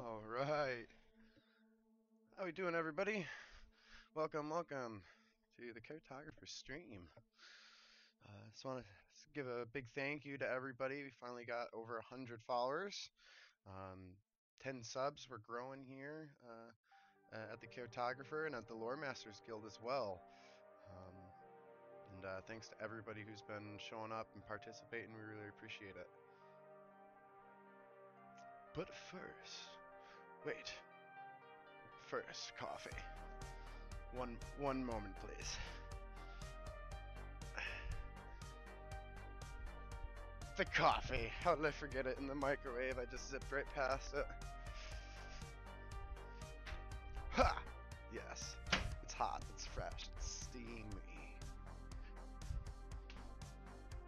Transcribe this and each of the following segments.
All right. How we doing, everybody? Welcome to the Caretographer stream. Just want to give a big thank you to everybody. We finally got over 100 followers, 10 subs. We're growing here at the Caretographer and at the Lore Masters Guild as well. And thanks to everybody who's been showing up and participating. We really appreciate it. But first, coffee. One moment, please. The coffee. How did I forget it in the microwave? I just zipped right past it. Ha! Yes. It's hot, it's fresh, it's steamy.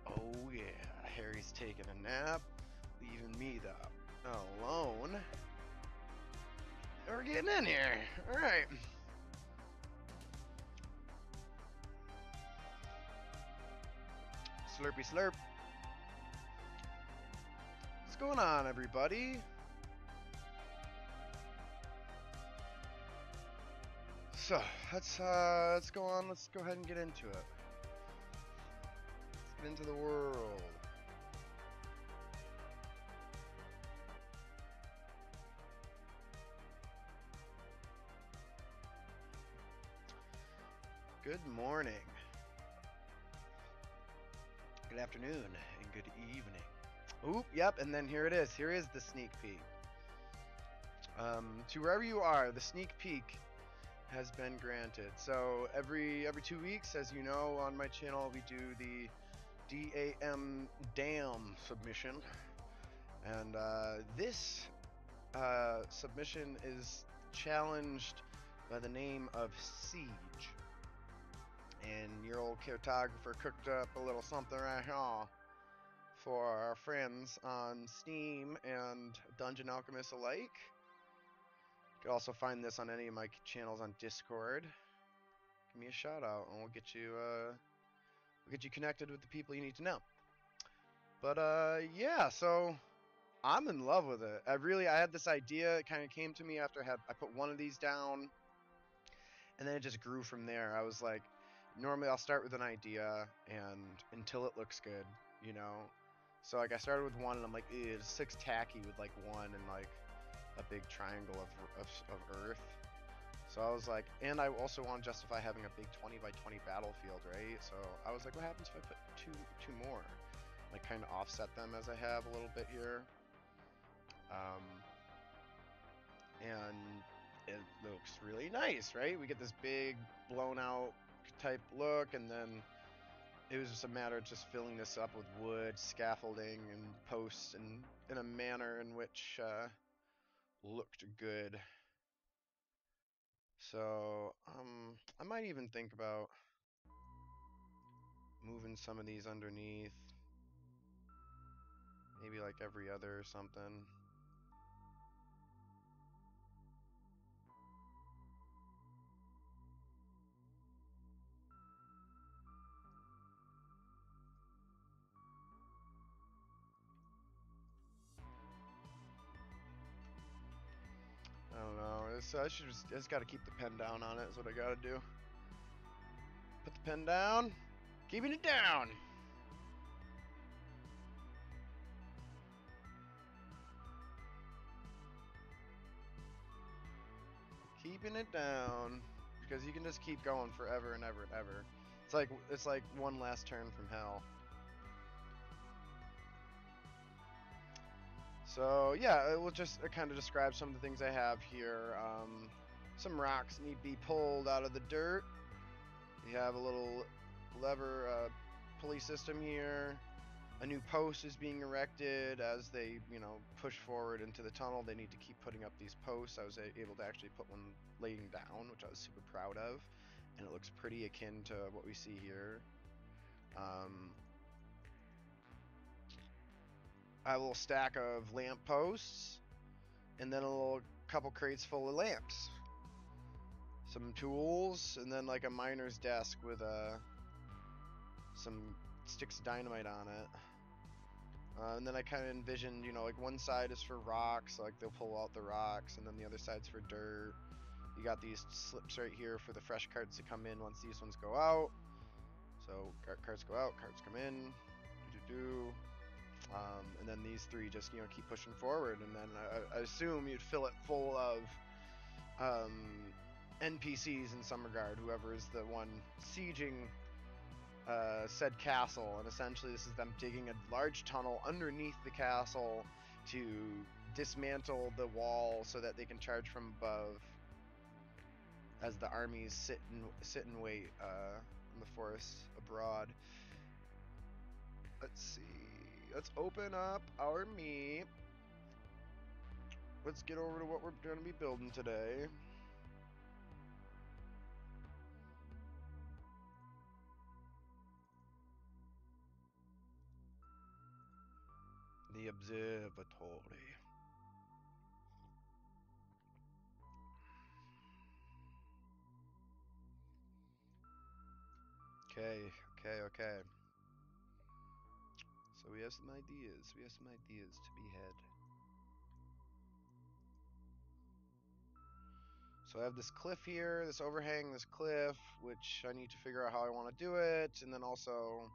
Oh yeah, Harry's taking a nap, leaving me alone. We're getting in here. Alright. Slurpy slurp. What's going on, everybody? So let's go on. Let's go ahead and get into it. Let's get into the world. Good morning. Good afternoon and good evening. Oop, yep, and then here it is. Here is the sneak peek. To wherever you are, the sneak peek has been granted. So every 2 weeks, as you know, on my channel, we do the DAM submission, and this submission is challenged by the name of Siege. And your old cartographer cooked up a little something right here for our friends on Steam and Dungeon Alchemists alike. You can also find this on any of my channels on Discord. Give me a shout out and we'll get you connected with the people you need to know. But yeah, so I'm in love with it. I had this idea. It kind of came to me after I put one of these down, and then it just grew from there. I was like, normally I'll start with an idea and until it looks good, you know. So like I started with one and I'm like, it looks tacky with like one and like a big triangle of earth. So I was like, and I also want to justify having a big 20 by 20 battlefield, right? So I was like, what happens if I put two more? Like kind of offset them as I have a little bit here. And it looks really nice, right? We get this big blown out type look, and then it was just a matter of just filling this up with wood, scaffolding, and posts, and in a manner in which looked good. So I might even think about moving some of these underneath, maybe like every other or something. I don't know. I just got to keep the pen down on it. Is what I got to do. Put the pen down. Keeping it down. Keeping it down, because you can just keep going forever and ever and ever. It's like one last turn from hell. So yeah, it will just kind of describe some of the things I have here. Some rocks need to be pulled out of the dirt. We have a little lever pulley system here. A new post is being erected as they, push forward into the tunnel. They need to keep putting up these posts. I was able to actually put one laying down, which I was super proud of, and it looks pretty akin to what we see here. I have a little stack of lamp posts, and then a little couple crates full of lamps. Some tools, and then like a miner's desk with some sticks of dynamite on it. And then I kind of envisioned, you know, like one side is for rocks, so like they'll pull out the rocks, and then the other side's for dirt. You got these slips right here for the fresh cards to come in once these ones go out. So cards go out, cards come in, and then these three just, you know, keep pushing forward, and then I assume you'd fill it full of NPCs in some regard, whoever is the one sieging said castle, and essentially this is them digging a large tunnel underneath the castle to dismantle the wall so that they can charge from above as the armies sit and wait in the forest abroad. Let's see. Let's open up our meat. Let's get over to what we're going to be building today. The observatory. Okay. So we have some ideas. To be had. So I have this cliff here, this overhang, this cliff, which I need to figure out how I want to do it, and then also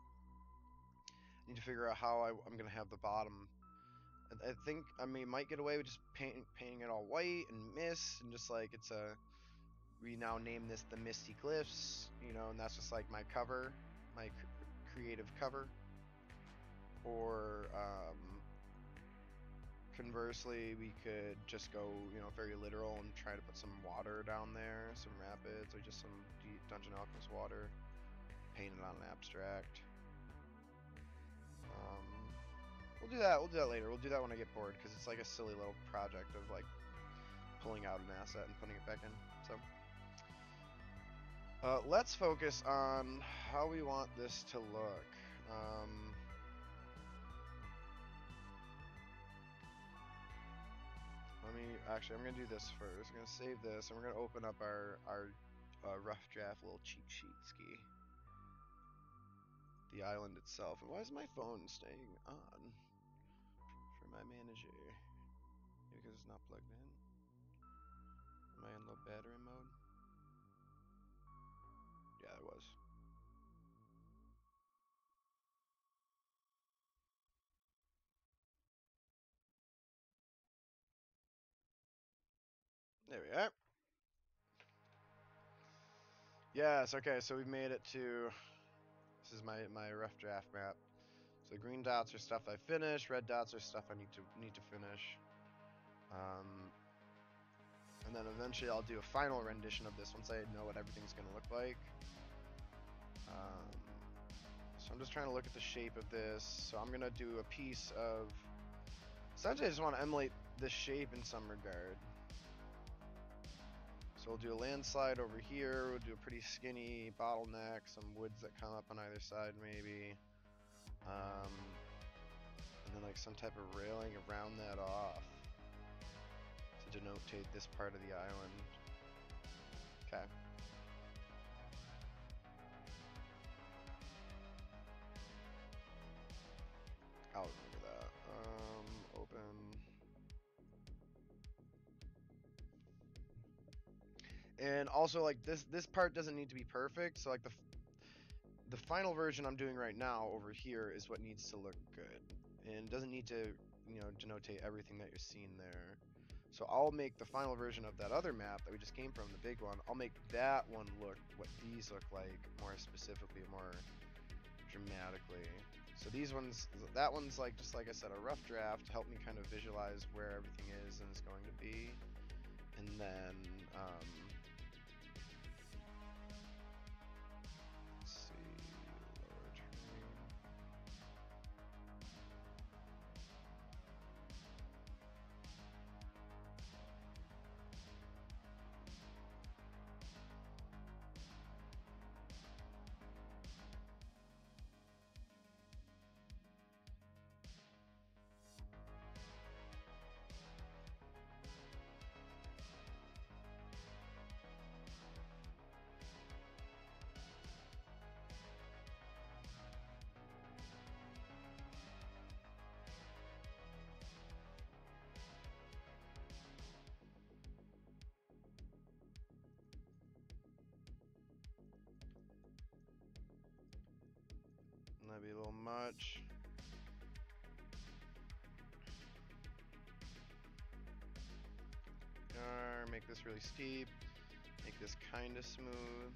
I need to figure out how I'm going to have the bottom. I think I might get away with just painting it all white and mist, and just like we now name this the Misty Cliffs, you know, and that's just like my cover, my creative cover. Or conversely, we could just go, you know, very literal and try to put some water down there, some rapids, or just some Dungeon Alchemist water, paint it on an abstract. We'll do that later. We'll do that when I get bored, because it's like a silly little project of like pulling out an asset and putting it back in. So let's focus on how we want this to look. I'm going to do this first. I'm going to save this, and we're going to open up our rough draft little cheat sheet ski. The island itself. And why is my phone staying on for my manager? Because it's not plugged in. Am I in low battery mode? Yeah, it was. There we are. Yes, okay, so we've made it to... This is my rough draft map. So green dots are stuff I finished, red dots are stuff I need to finish. And then eventually I'll do a final rendition of this once I know what everything's going to look like. So I'm just trying to look at the shape of this. So I'm going to do a piece of... Essentially I just want to emulate this shape in some regard. So we'll do a landslide over here, we'll do a pretty skinny bottleneck, some woods that come up on either side maybe. And then like some type of railing around that off to denotate this part of the island. Okay. I'll remember that. Open. And also, like, this part doesn't need to be perfect, so like the final version I'm doing right now over here is what needs to look good, and it doesn't need to, you know, denotate everything that you're seeing there. So I'll make the final version of that other map that we just came from, the big one, I'll make that one look what these look like more specifically, more dramatically. So these ones, that one's like, just like I said, a rough draft to help me kind of visualize where everything is and is going to be. And then be a little much. Make this really steep. Make this kind of smooth.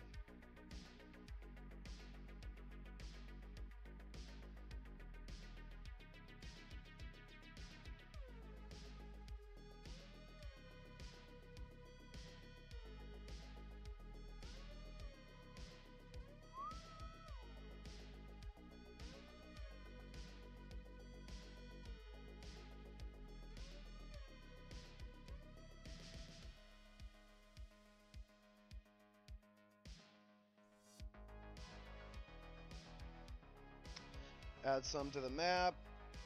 Add some to the map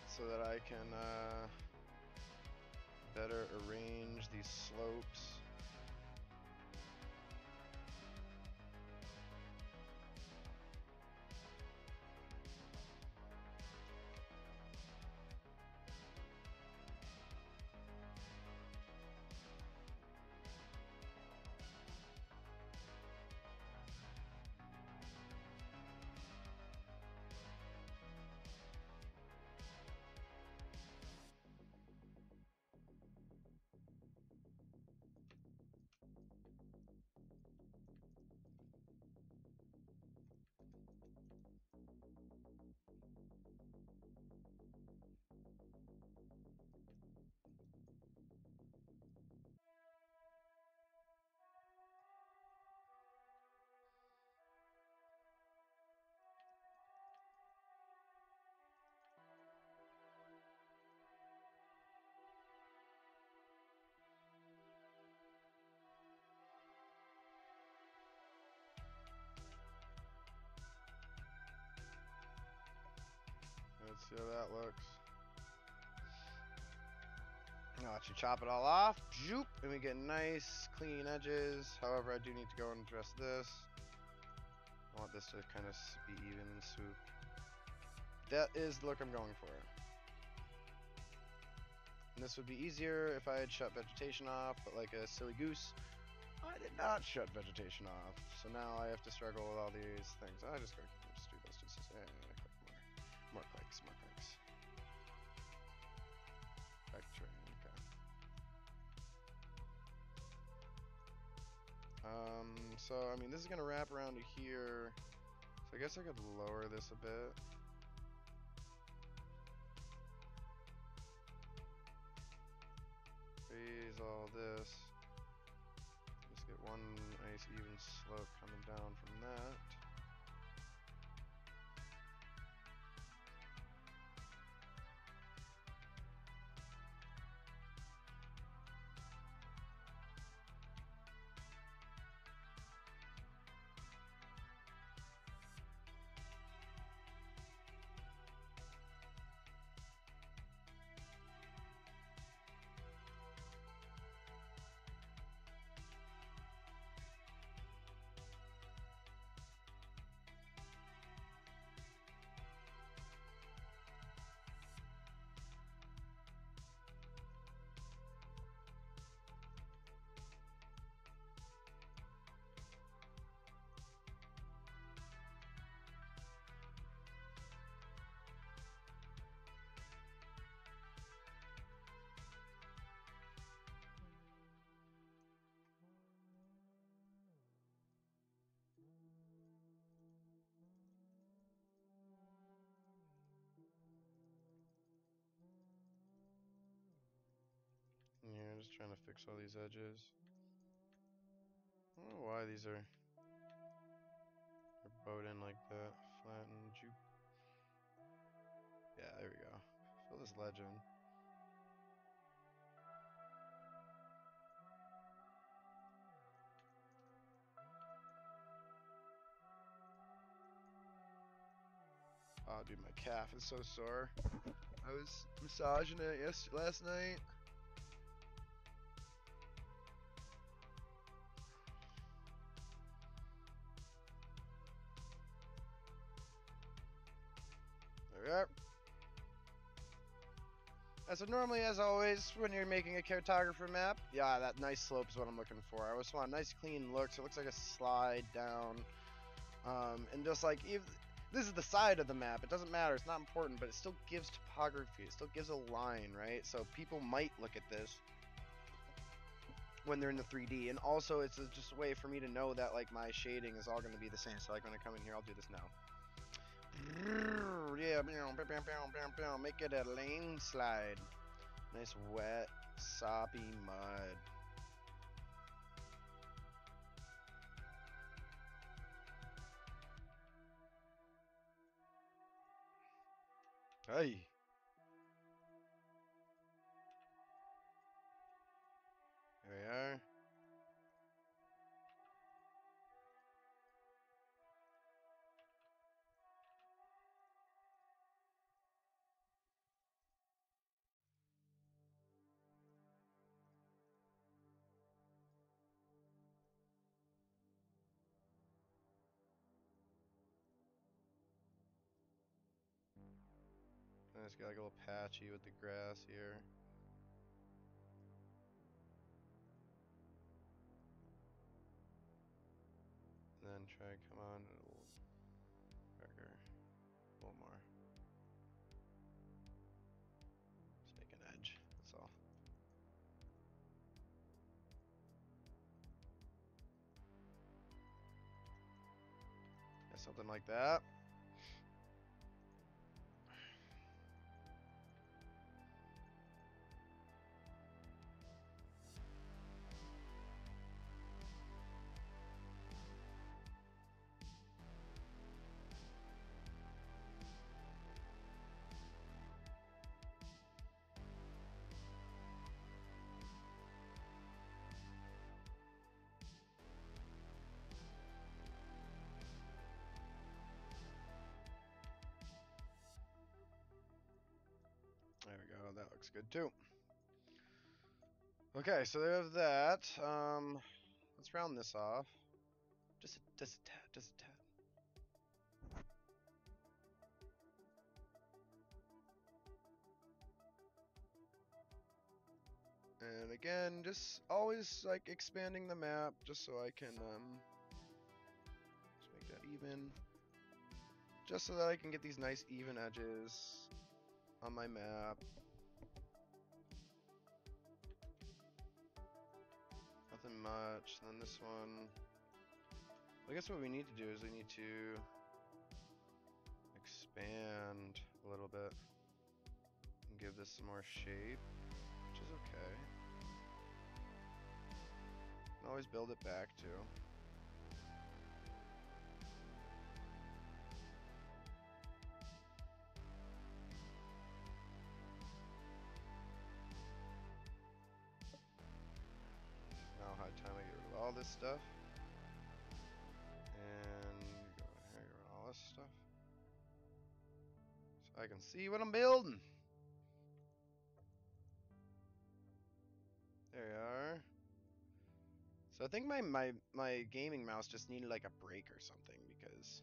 so that I can better arrange these slopes. Let's see how that looks. Now let you chop it all off, zoop, and we get nice, clean edges. However, I do need to go and address this. I want this to kind of be even and swoop. That is the look I'm going for. And this would be easier if I had shut vegetation off, but like a silly goose, I did not shut vegetation off. So now I have to struggle with all these things. I just do those two. More clicks, more clicks. Vectoring, okay. So I mean, this is gonna wrap around to here. So I guess I could lower this a bit. Raise all this. Just get one nice even slope coming down from that. Yeah, just trying to fix all these edges. I don't know why these are bowed in like that. Flatten, juke. Yeah, there we go. Fill this ledge in. Oh, dude, my calf is so sore. I was massaging it last night. There we are. So normally, as always, when you're making a cartographer map, yeah, that nice slope is what I'm looking for. I always want a nice clean look, so it looks like a slide down. And just like, This is the side of the map. It doesn't matter. It's not important, but it still gives topography. It still gives a line, right? So people might look at this when they're in the 3D, and also it's just a way for me to know that like my shading is all going to be the same. So like when I come in here, I'll do this now. Yeah, make it a lane slide. Nice wet, soppy mud. Hey. There we are. And it's got like a little patchy with the grass here. And then try to come on a little darker, a little more. Just make an edge, that's all. Yeah, something like that. There we go, that looks good too. Okay, so there's that. Let's round this off. Just a tad, just a tad. And again, just always like expanding the map just so I can just make that even. Just so that I can get these nice even edges on my map. Nothing much. And then this one. I guess what we need to do is we need to expand a little bit and give this some more shape, which is okay. Can always build it back too. Now high time I get rid of all this stuff. And go here, get rid of all this stuff. So I can see what I'm building. There you are. So I think my gaming mouse just needed like a break or something because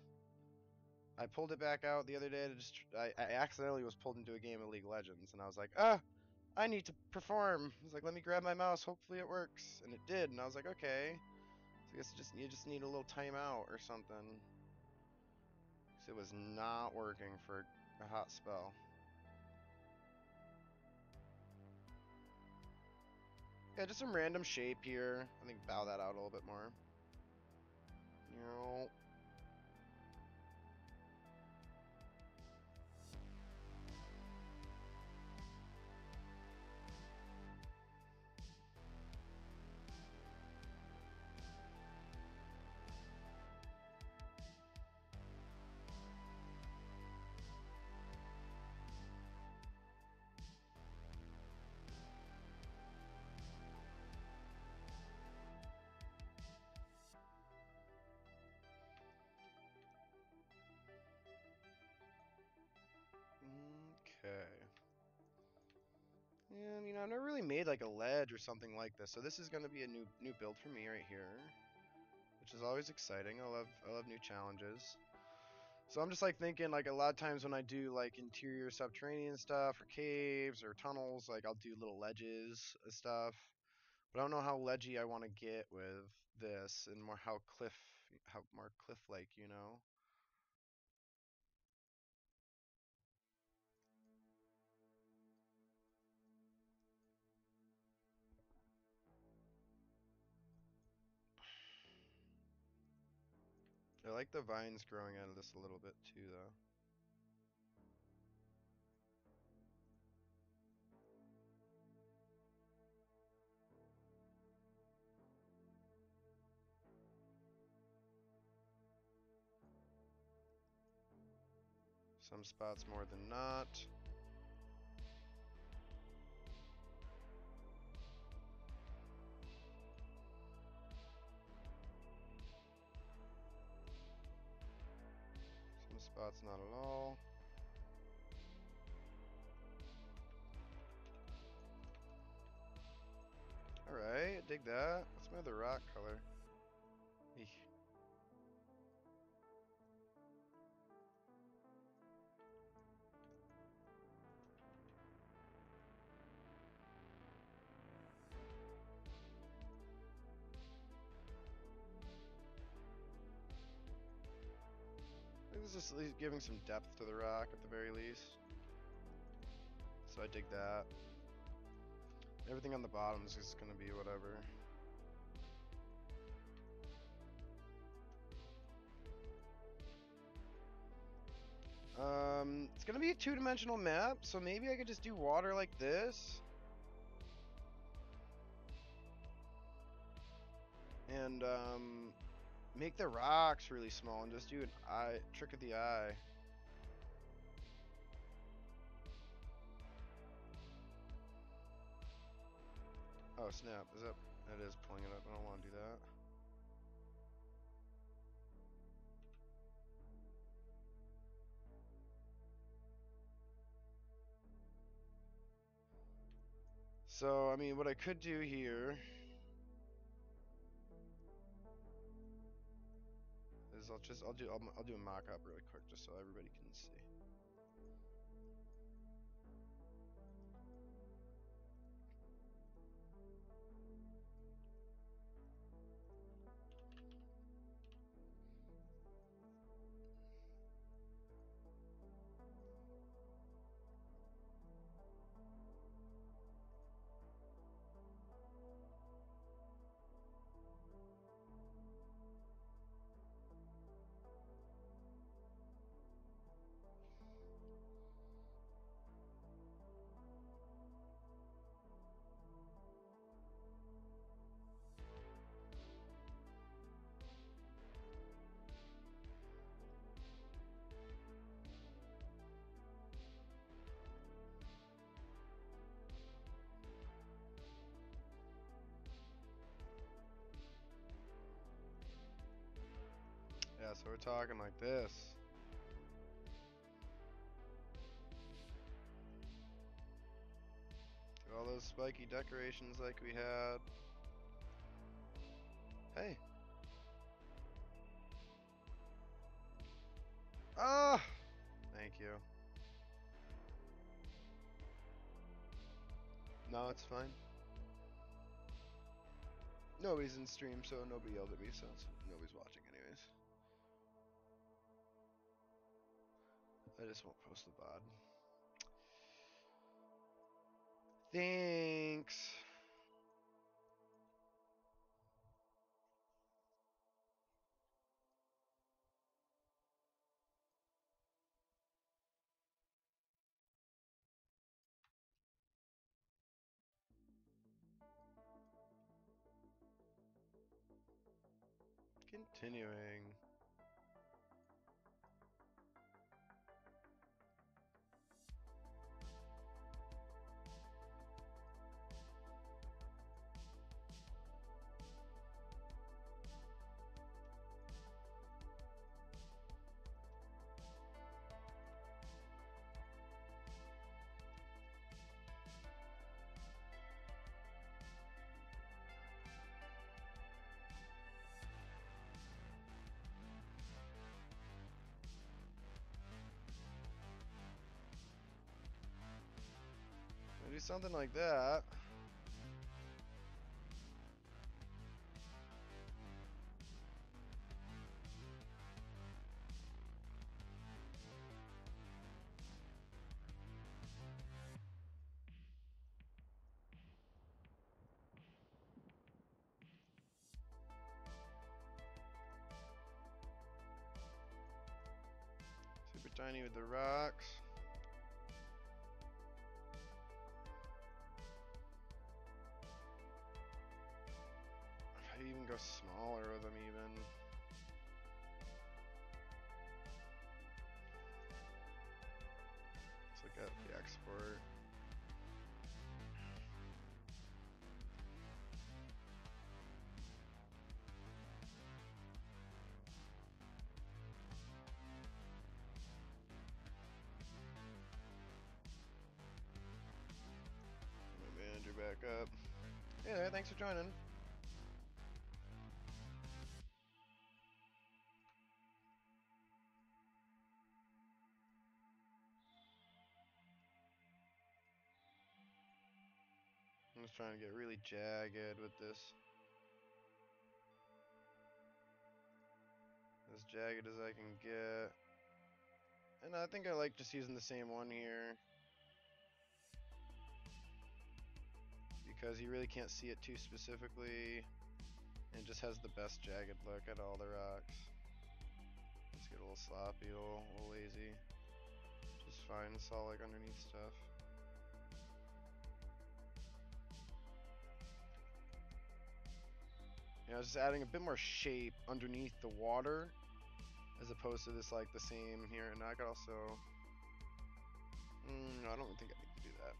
I pulled it back out the other day to just I accidentally was pulled into a game of League of Legends and I was like, I need to perform. I was like, let me grab my mouse, hopefully it works. And it did, and I was like, okay. So I guess you just need a little timeout or something. Because it was not working for a hot spell. Yeah, just some random shape here. I think bow that out a little bit more. You know. Okay. And you know, I've never really made like a ledge or something like this, so this is going to be a new build for me right here, which is always exciting. I love new challenges. So I'm just like thinking like a lot of times when I do like interior subterranean stuff or caves or tunnels, like I'll do little ledges and stuff. But I don't know how ledgy I want to get with this and more how more cliff like, you know. I like the vines growing out of this a little bit too, though. Some spots more than not. Some spots not at all. Alright, dig that. What's my other rock color? Eek. I think this is just giving some depth to the rock at the very least. So I dig that. Everything on the bottom is just gonna be whatever. It's gonna be a two-dimensional map, so maybe I could just do water like this. And, make the rocks really small and just do an eye, trick of the eye. Oh snap, is that, it is pulling it up, I don't want to do that. So, I mean, what I could do here is I'll do a mock-up really quick just so everybody can see. Yeah, so we're talking like this. All those spiky decorations like we had. Hey. Ah! Thank you. No, it's fine. Nobody's in stream, so nobody yelled at me, so nobody's watching anyways. I just won't post the VOD. Thanks. Continuing. Do something like that. Steiny with the rocks. If I even go smaller with them even. Let's look at the export. Manager back up. Hey there, thanks for joining. I'm just trying to get really jagged with this. As jagged as I can get. And I think I like just using the same one here. Because you really can't see it too specifically. And it just has the best jagged look at all the rocks. Just get a little sloppy, a little lazy. Just fine, it's all like underneath stuff. You know, just adding a bit more shape underneath the water as opposed to this like the same here. And I could also, no, I don't think I need to do that.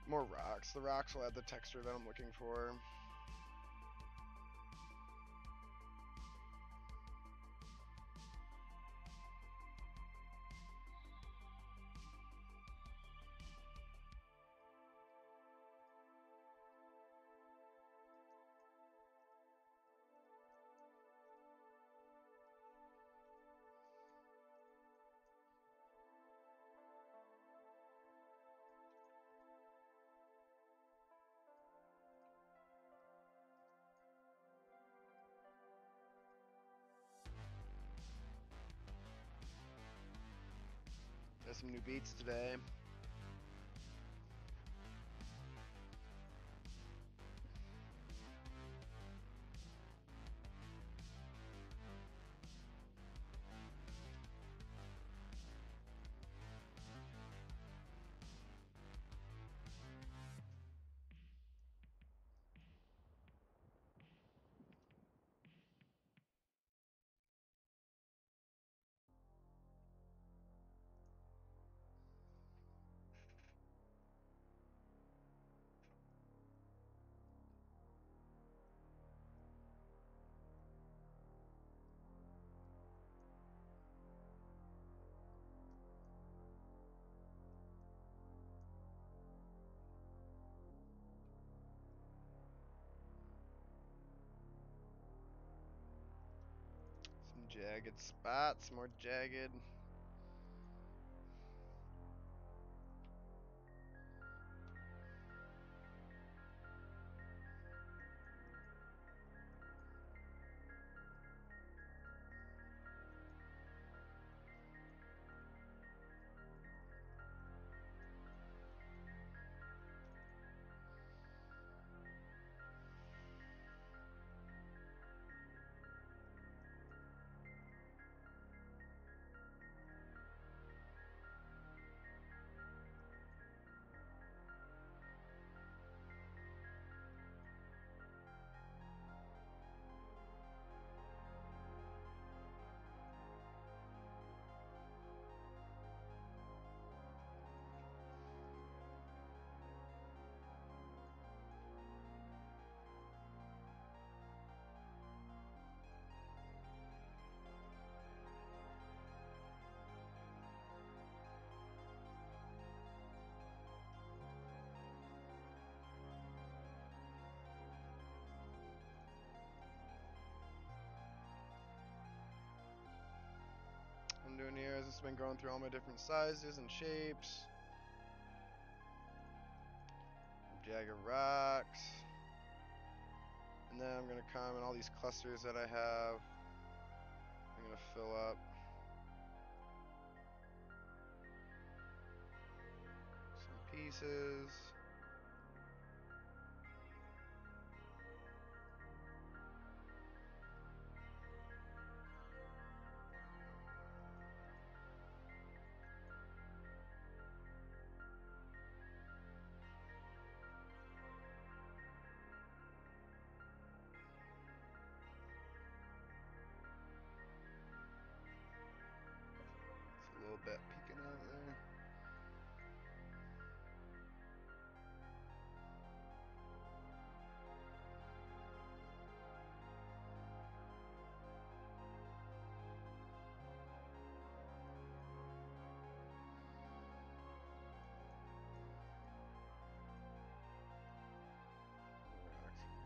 More rocks. The rocks will add the texture that I'm looking for. Got some new beats today. Some jagged spots, more jagged. I'm doing here is just been going through all my different sizes and shapes. Jagged rocks. And then I'm going to come in all these clusters that I have. I'm going to fill up. Some pieces. little bit peeking out there.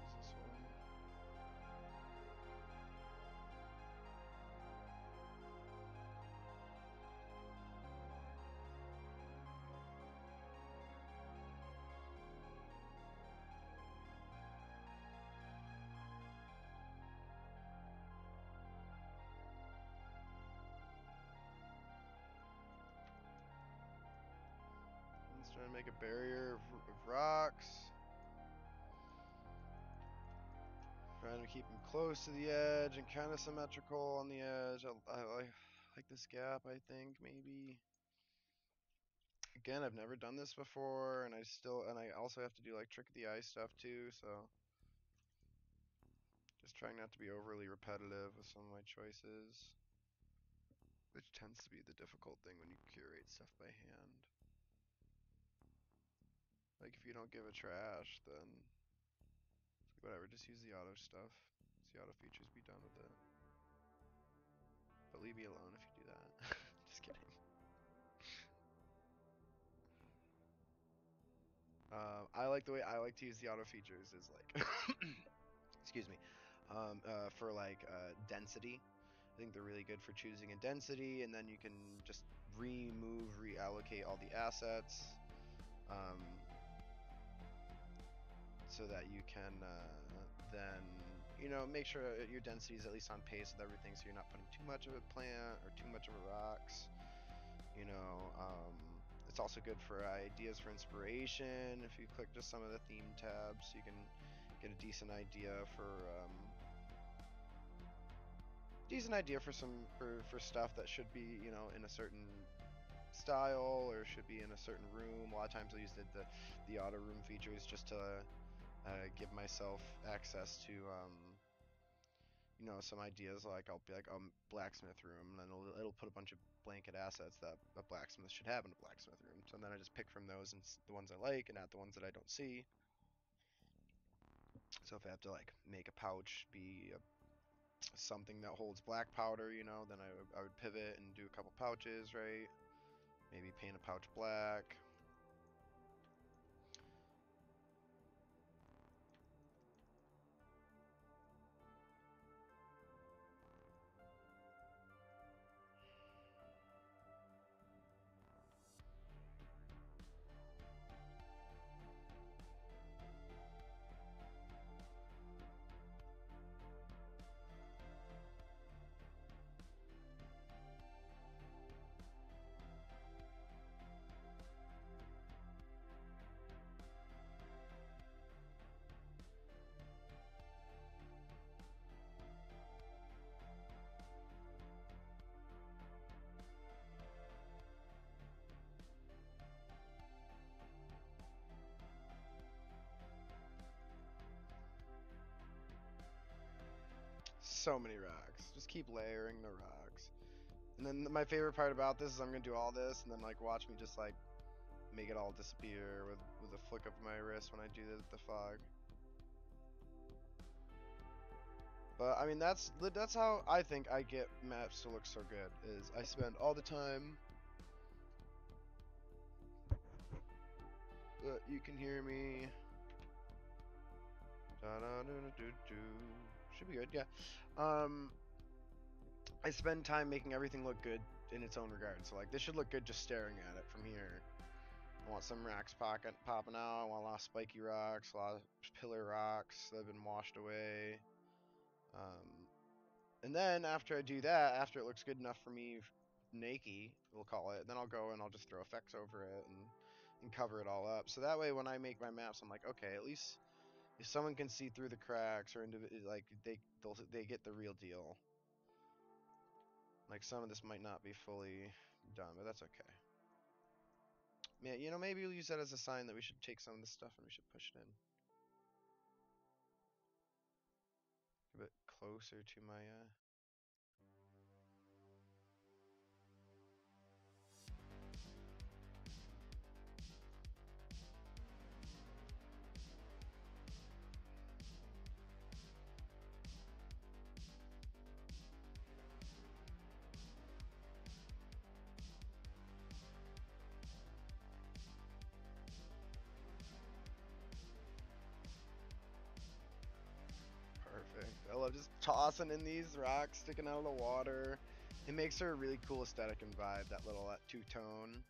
Use this one. He's trying to make a barrier of rocks. Trying to keep him close to the edge and kind of symmetrical on the edge. I like this gap, I think, maybe. Again, I've never done this before, and I also have to do like trick of the eye stuff too, so just trying not to be overly repetitive with some of my choices, which tends to be the difficult thing when you curate stuff by hand. Like if you don't give a trash, then whatever, just use the auto stuff. Use the auto features, be done with it. But leave me alone if you do that. Just kidding. I like the way I like to use the auto features is like, excuse me, for like density. I think they're really good for choosing a density, and then you can just reallocate all the assets, so that you can then, you know, make sure your density is at least on pace with everything, so you're not putting too much of a plant or too much of a rocks. You know, it's also good for ideas for inspiration. If you click just some of the theme tabs, you can get a decent idea for some for stuff that should be, you know, in a certain style or should be in a certain room. A lot of times I use the auto room features just to give myself access to you know, some ideas. Like I'll be like, blacksmith room, and then it'll put a bunch of blanket assets that a blacksmith should have in a blacksmith room. So then I just pick from those and the ones I like, and add the ones that I don't see. So if I have to like make a pouch be something that holds black powder, you know, then I would pivot and do a couple pouches, right? Maybe paint a pouch black. So many rocks. Just keep layering the rocks. And then my favorite part about this is I'm gonna do all this and then like watch me just like make it all disappear with a flick of my wrist when I do the fog. But I mean that's how I think I get maps to look so good, is I spend all the time. You can hear me. Should be good, yeah. I spend time making everything look good in its own regard. So like this should look good just staring at it from here. I want some rocks popping out. I want a lot of spiky rocks, a lot of pillar rocks that have been washed away. And then after I do that, after it looks good enough for me, naked, we'll call it, then I'll go and I'll just throw effects over it and cover it all up. So that way when I make my maps, I'm like, okay, at least if someone can see through the cracks or like they get the real deal. Like some of this might not be fully done, but that's okay. Man, you know, maybe we'll use that as a sign that we should take some of this stuff and we should push it in. A bit closer to my just tossing in these rocks sticking out of the water. It makes her a really cool aesthetic and vibe, that little two-tone.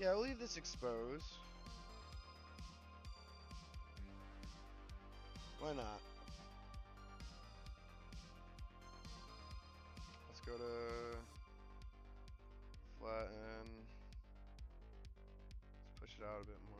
Yeah, I'll leave this exposed. Why not? Let's go to flatten. Let's push it out a bit more.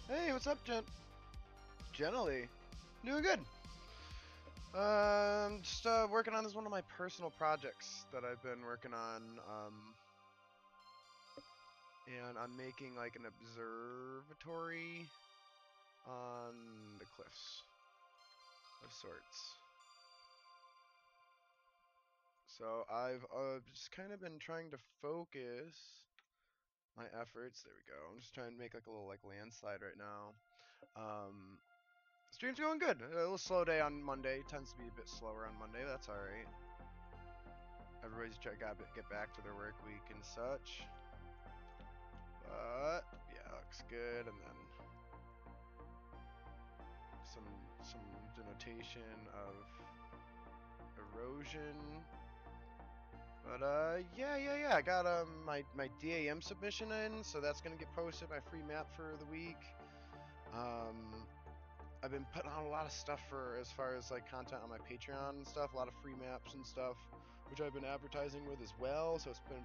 Hey, what's up, Generally, doing good. Just working on this one of my personal projects that I've been working on. And I'm making like an observatory on the cliffs of sorts. So I've just kind of been trying to focus my efforts. There we go. I'm just trying to make like a little like landslide right now. Stream's going good. A little slow day on Monday. Tends to be a bit slower on Monday. That's all right. Everybody's got to get back to their work week and such. But yeah, looks good. And then some denotation of erosion. But yeah. I got my DAM submission in, so that's gonna get posted. My free map for the week. I've been putting on a lot of stuff for as far as like content on my Patreon and stuff. A lot of free maps and stuff, which I've been advertising with as well. So it's been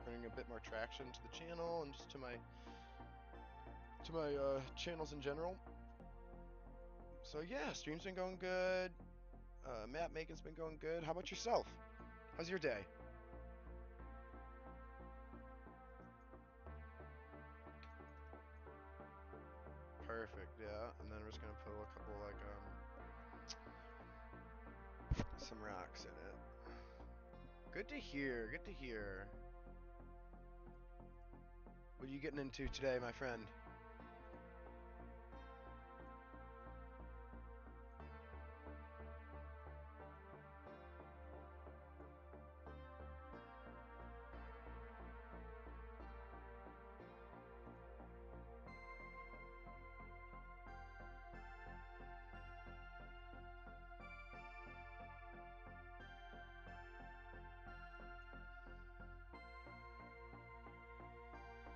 bringing a bit more traction to the channel and just to my channels in general. So yeah, stream's been going good. Map making's been going good. How about yourself? How's your day? Perfect, yeah. And then we're just gonna put a couple like some rocks in it. Good to hear. Good to hear. What are you getting into today, my friend?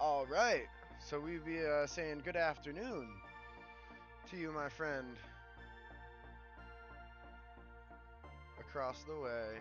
All right. So we be saying good afternoon to you, my friend, across the way.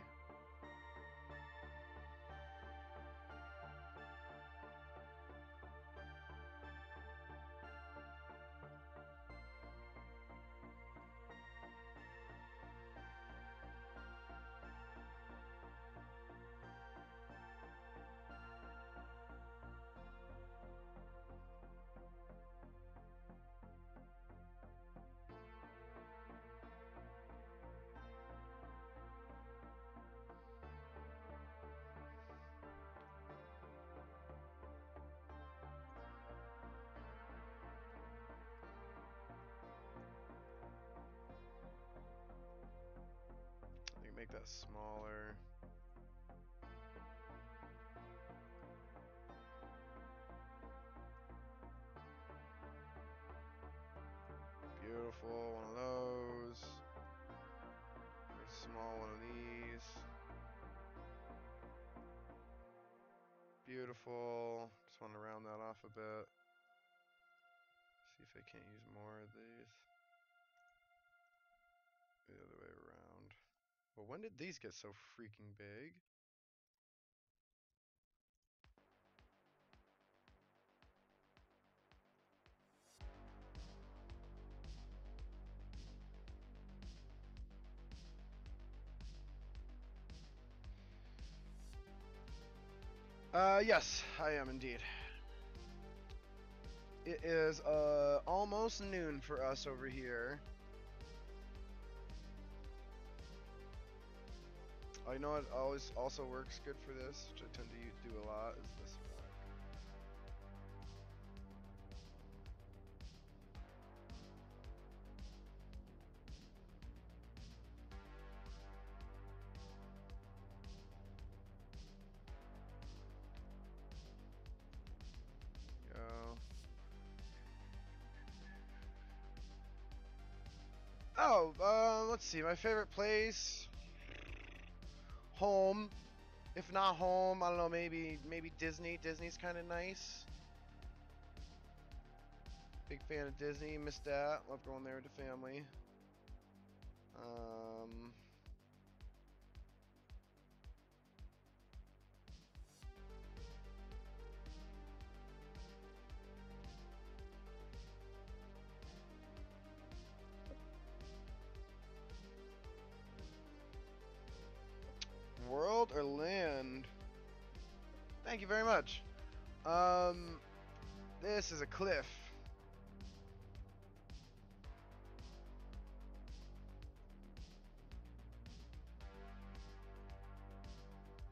You can make that smaller. Beautiful, one of those. Very small one of these. Beautiful. Just want to round that off a bit. See if I can't use more of these. The other way around. Well, when did these get so freaking big? Yes, I am indeed. It is almost noon for us over here. Oh, you know what always also works good for this, which I tend to do a lot, is this one. Oh, let's see. My favorite place, home. If not home, I don't know. Maybe Disney. Disney's kind of nice. Big fan of Disney. Missed that. Love going there with the family. World or land? Thank you very much. This is a cliff.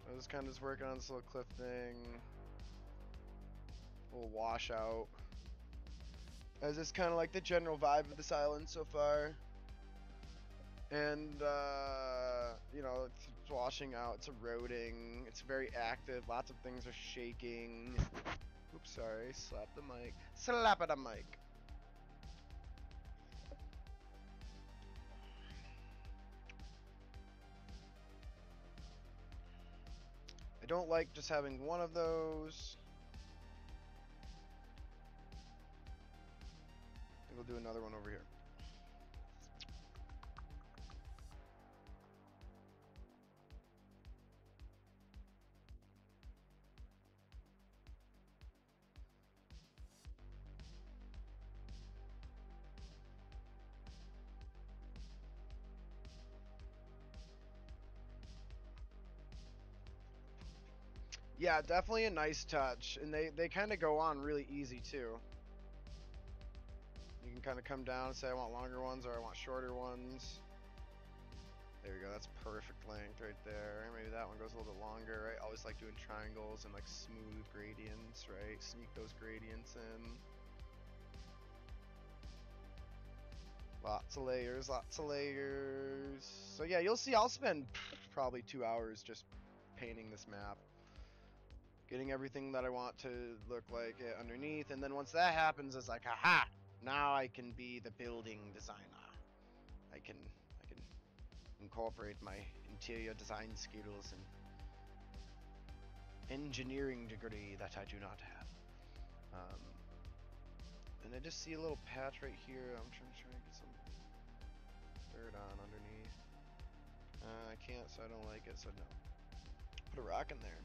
I was kind of just working on this little cliff thing. A little washout. As it's kind of like the general vibe of this island so far. And, you know, it's washing out, it's eroding, it's very active, lots of things are shaking. Oops, sorry, slap the mic. Slap at the mic. I don't like just having one of those. I think we'll do another one over here. Yeah, definitely a nice touch, and they kind of go on really easy too. You can kind of come down and say I want longer ones or I want shorter ones. There we go, that's perfect length right there. Maybe that one goes a little bit longer, right? Always like doing triangles and like smooth gradients, right? Sneak those gradients in. Lots of layers, lots of layers. So yeah, you'll see I'll spend probably 2 hours just painting this map. Getting everything that I want to look like it underneath, and then once that happens, it's like, aha! Now I can be the building designer. I can incorporate my interior design skills and engineering degree that I do not have. Um, and I just see a little patch right here. I'm trying to get some dirt on underneath. I can't, so I don't like it, so no. Put a rock in there.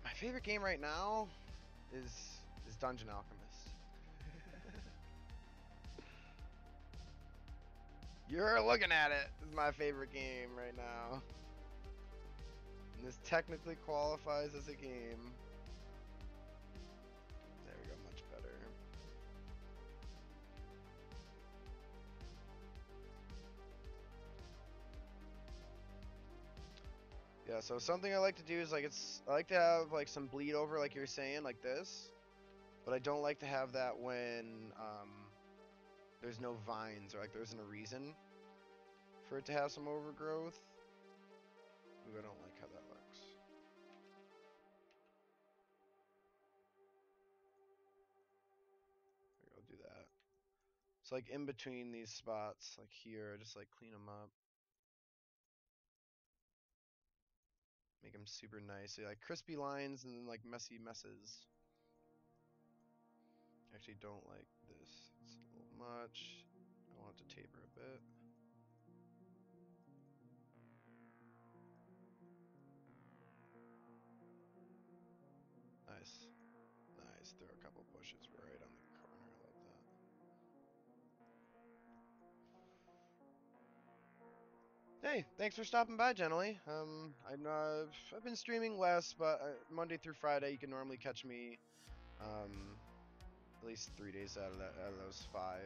My favorite game right now is Dungeon Alchemist. You're looking at it. This is my favorite game right now. And this technically qualifies as a game. There we go, much better. Yeah, so something I like to do is like I like to have like some bleed over like you're saying, like this. But I don't like to have that when there's no vines or like there isn't a reason for it to have some overgrowth. Ooh, I don't like how that looks. I'll do that. So like in between these spots, like here, I just like clean them up. Make them super nice. So, like crispy lines and then like messy messes. Actually don't like this. It's a little much. I want it to taper a bit. Nice. Nice. Throw a couple bushes right on the corner. I love that. Hey, thanks for stopping by, gently. I've been streaming less, but Monday through Friday you can normally catch me at least 3 days out of those 5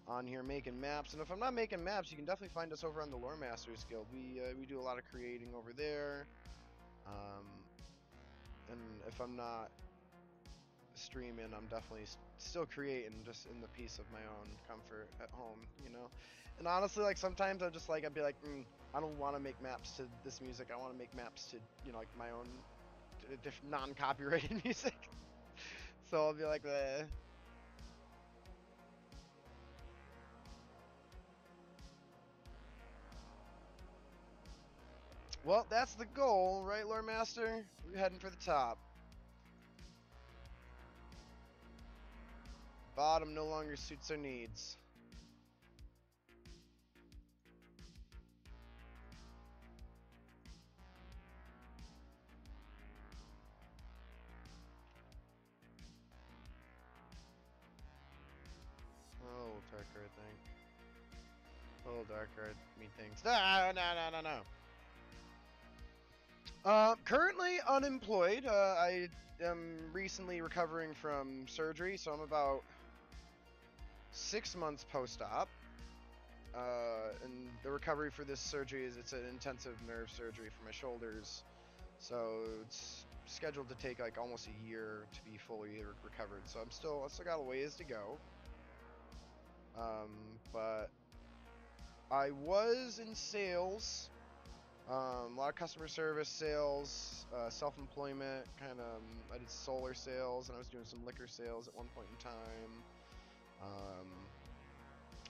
on here making maps. And if I'm not making maps, you can definitely find us over on the Lore Masters Guild. We do a lot of creating over there. And if I'm not streaming, I'm definitely still creating, just in the peace of my own comfort at home, you know. And honestly, like sometimes I'd be like, I don't want to make maps to this music. I want to make maps to, you know, like my own non-copyrighted music. So I'll be like, eh. Well, that's the goal, right, Lore Master? We're heading for the top. Bottom no longer suits our needs. Oh, darker, I think. Oh, darker, methinks. No. Currently unemployed. I am recently recovering from surgery, so I'm about 6 months post-op. And the recovery for this surgery it's an intensive nerve surgery for my shoulders, so it's scheduled to take like almost a year to be fully recovered. So I still got a ways to go. But I was in sales. A lot of customer service, sales, self-employment, I did solar sales, and I was doing some liquor sales at one point in time.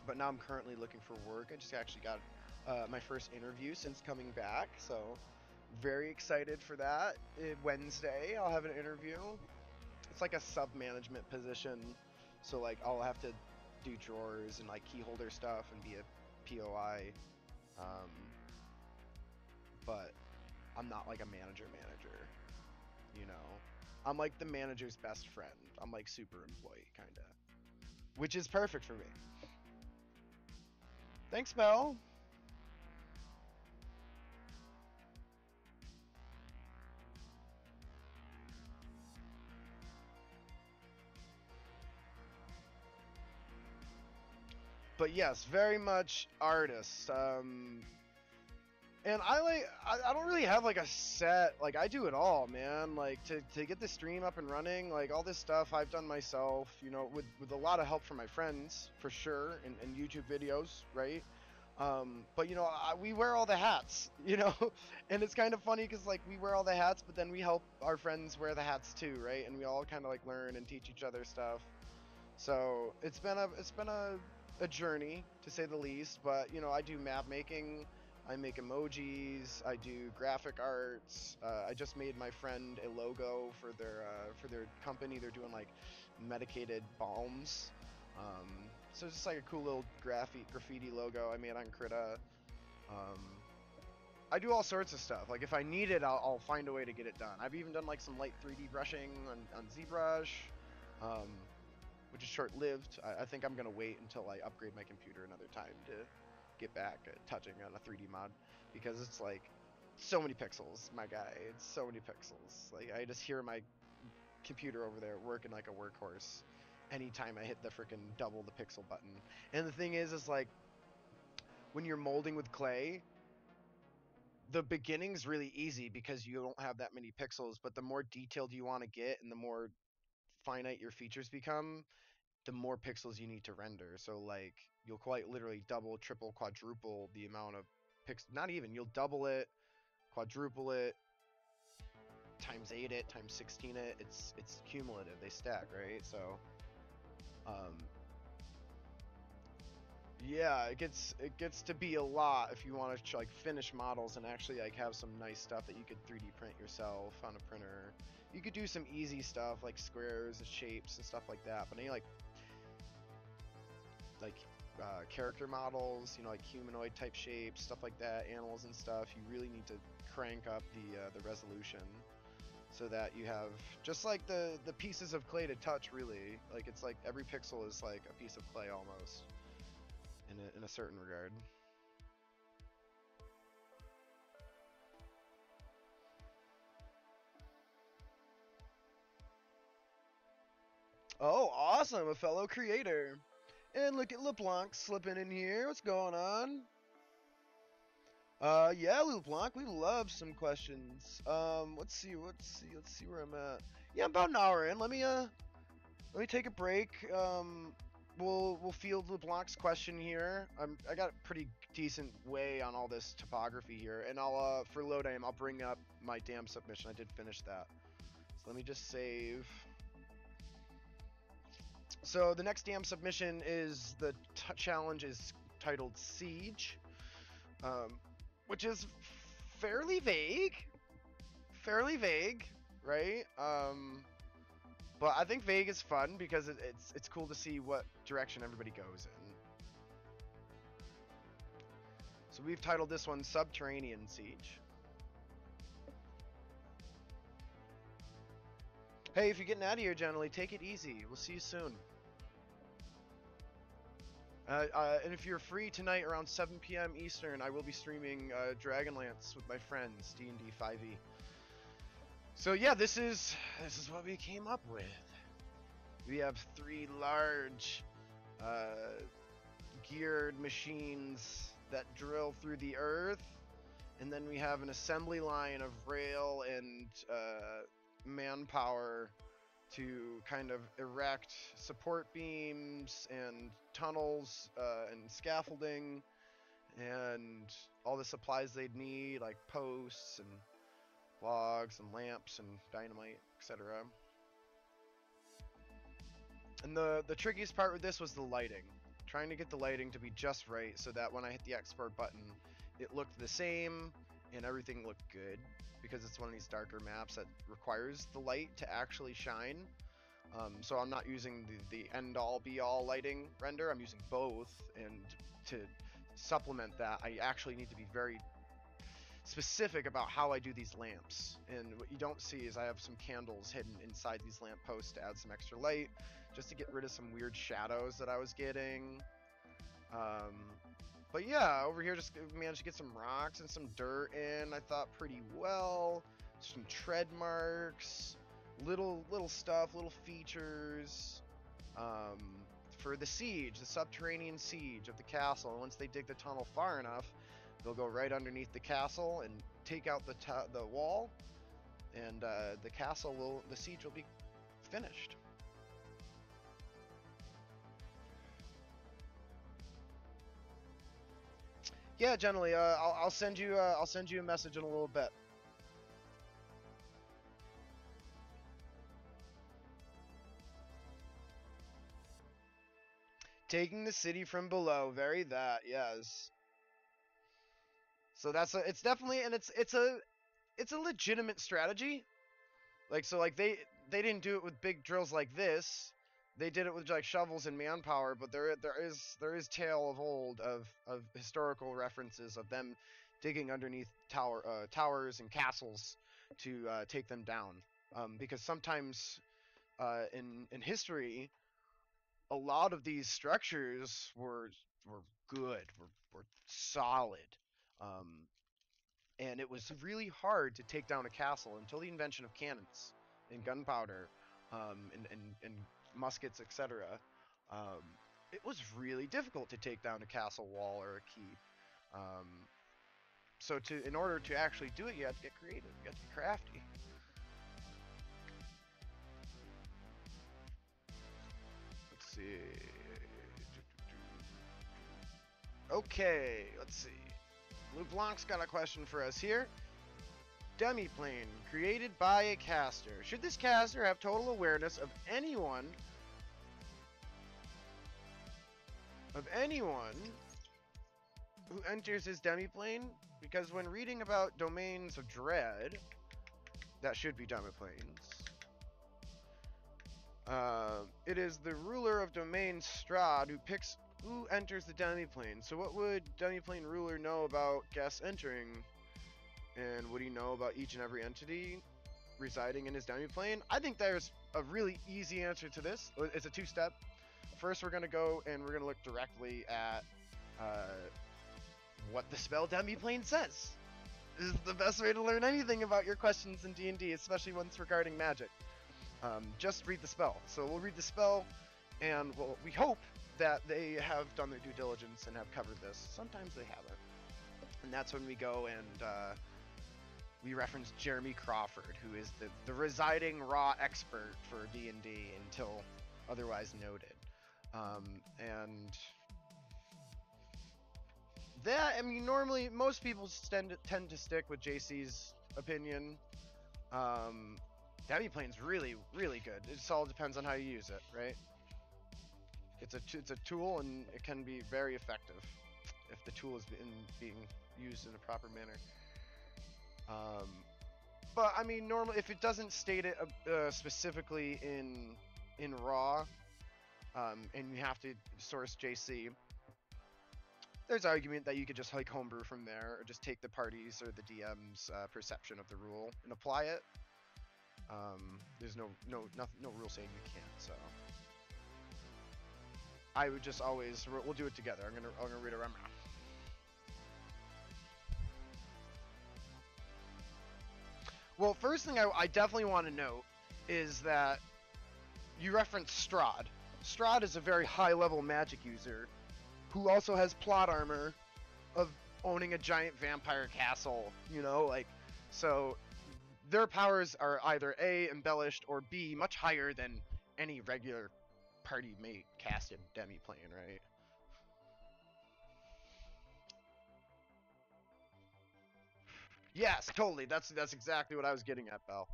But now I'm currently looking for work. I just actually got my first interview since coming back, so very excited for that. Wednesday, I'll have an interview. It's like a sub-management position, so like I'll have to do drawers and like key holder stuff and be a POI. But I'm not like a manager, you know. I'm like the manager's best friend. I'm like super employee, kinda. Which is perfect for me. Thanks, Mel. But yes, very much artist. And I don't really have like a set, like I do it all, man. Like to get the stream up and running, like all this stuff I've done myself, you know, with a lot of help from my friends for sure, and YouTube videos, right? But you know, we wear all the hats, you know, and it's kind of funny because like we wear all the hats, but then we help our friends wear the hats too, right? And we all kind of like learn and teach each other stuff. So it's been a journey to say the least. But you know, I do map making I make emojis. I do graphic arts. I just made my friend a logo for their company. They're doing like medicated balms. Um, so it's just like a cool little graffiti logo I made on Krita. Um, I do all sorts of stuff. Like if I need it, I'll find a way to get it done. I've even done like some light 3D brushing on ZBrush, um, which is short-lived. I think I'm gonna wait until I upgrade my computer another time to get back at touching on a 3D mod, because it's like so many pixels, my guy. It's so many pixels. Like I just hear my computer over there working like a workhorse anytime I hit the freaking double the pixel button. And the thing is like when you're molding with clay, the beginning's really easy because you don't have that many pixels, but the more detailed you want to get and the more finite your features become, the more pixels you need to render. So like you'll quite literally double, triple, quadruple the amount of pixels. Not even, you'll double it, quadruple it, times 8 it, times 16 it. It's cumulative. They stack, right? So um yeah, it gets to be a lot if you want to like finish models and actually like have some nice stuff that you could 3D print yourself on a printer. You could do some easy stuff like squares and shapes and stuff like that, but any like character models, you know, like humanoid type shapes, stuff like that, animals and stuff, you really need to crank up the resolution so that you have just like the pieces of clay to touch. Really, like it's like every pixel is like a piece of clay almost in a certain regard. Oh, awesome! A fellow creator. And look at LeBlanc slipping in here. What's going on? Yeah, LeBlanc, we love some questions. Let's see where I'm at. Yeah, I'm about an hour in. Let me take a break. We'll field LeBlanc's question here. I got a pretty decent way on all this topography here, and I'll for load aim, I'll bring up my damn submission. I did finish that. So let me just save. So the next damn submission is the challenge is titled Siege, um, which is fairly vague, right? But I think vague is fun because it's cool to see what direction everybody goes in. So we've titled this one Subterranean Siege. Hey, if you're getting out of here, generally, take it easy. We'll see you soon. And if you're free tonight around 7 p.m. Eastern, I will be streaming Dragonlance with my friends, D&D 5e. So yeah, this is what we came up with. We have 3 large geared machines that drill through the earth, and then we have an assembly line of rail and manpower to kind of erect support beams and tunnels and scaffolding and all the supplies they'd need, like posts and logs and lamps and dynamite, etc. And the trickiest part with this was the lighting. Trying to get the lighting to be just right so that when I hit the export button, it looked the same and everything looked good, because it's one of these darker maps that requires the light to actually shine. So I'm not using the end-all be-all lighting render. I'm using both, and to supplement that, I actually need to be very specific about how I do these lamps. And what you don't see is I have some candles hidden inside these lamp posts to add some extra light, just to get rid of some weird shadows that I was getting. But yeah, over here just managed to get some rocks and some dirt in, I thought, pretty well. Some tread marks, little stuff, little features. For the siege, the subterranean siege of the castle. And once they dig the tunnel far enough, they'll go right underneath the castle and take out the wall, and the siege will be finished. Yeah, generally, I'll send you a message in a little bit. Taking the city from below, very that, yes. So it's definitely, and it's a legitimate strategy. Like, so like they didn't do it with big drills like this. They did it with like shovels and manpower, but there is tale of old of historical references of them digging underneath towers and castles to take them down. Because sometimes in history, a lot of these structures were good, were solid, um, and it was really hard to take down a castle until the invention of cannons and gunpowder, and muskets, etc. Um, it was really difficult to take down a castle wall or a keep. Um, so in order to actually do it, you have to get creative. You have to be crafty. Let's see. Okay, let's see. LeBlanc's got a question for us here. Demiplane, created by a caster. Should this caster have total awareness of anyone who enters his demiplane? Because when reading about domains of dread, that should be demiplanes. It is the ruler of domain Strahd who picks who enters the demiplane. So what would demiplane ruler know about guests entering? And would he know about each and every entity residing in his demiplane? I think there's a really easy answer to this. It's a two-step. First, we're going to go and we're going to look directly at what the spell demiplane says. This is the best way to learn anything about your questions in D&D, especially ones regarding magic. Just read the spell. So we'll read the spell, and we hope that they have done their due diligence and have covered this. Sometimes they haven't. And that's when we go and we reference Jeremy Crawford, who is the residing raw expert for D&D until otherwise noted. And that, I mean, normally most people tend to stick with JC's opinion. Demiplane's really, really good. It just all depends on how you use it, right? It's a tool, and it can be very effective if the tool is being used in a proper manner. But I mean, normally if it doesn't state it specifically in raw, and you have to source JC, there's argument that you could just like homebrew from there, or just take the party's or the DM's perception of the rule and apply it. There's no rule saying you can't, so I would just always, we'll do it together. I'm gonna read it right now. Well, first thing I definitely want to note is that you referenced Strahd. Strahd is a very high-level magic user who also has plot armor of owning a giant vampire castle, you know, like, so their powers are either A, embellished, or B, much higher than any regular party mate casted demiplane, right? Yes, totally. That's exactly what I was getting at, Bell.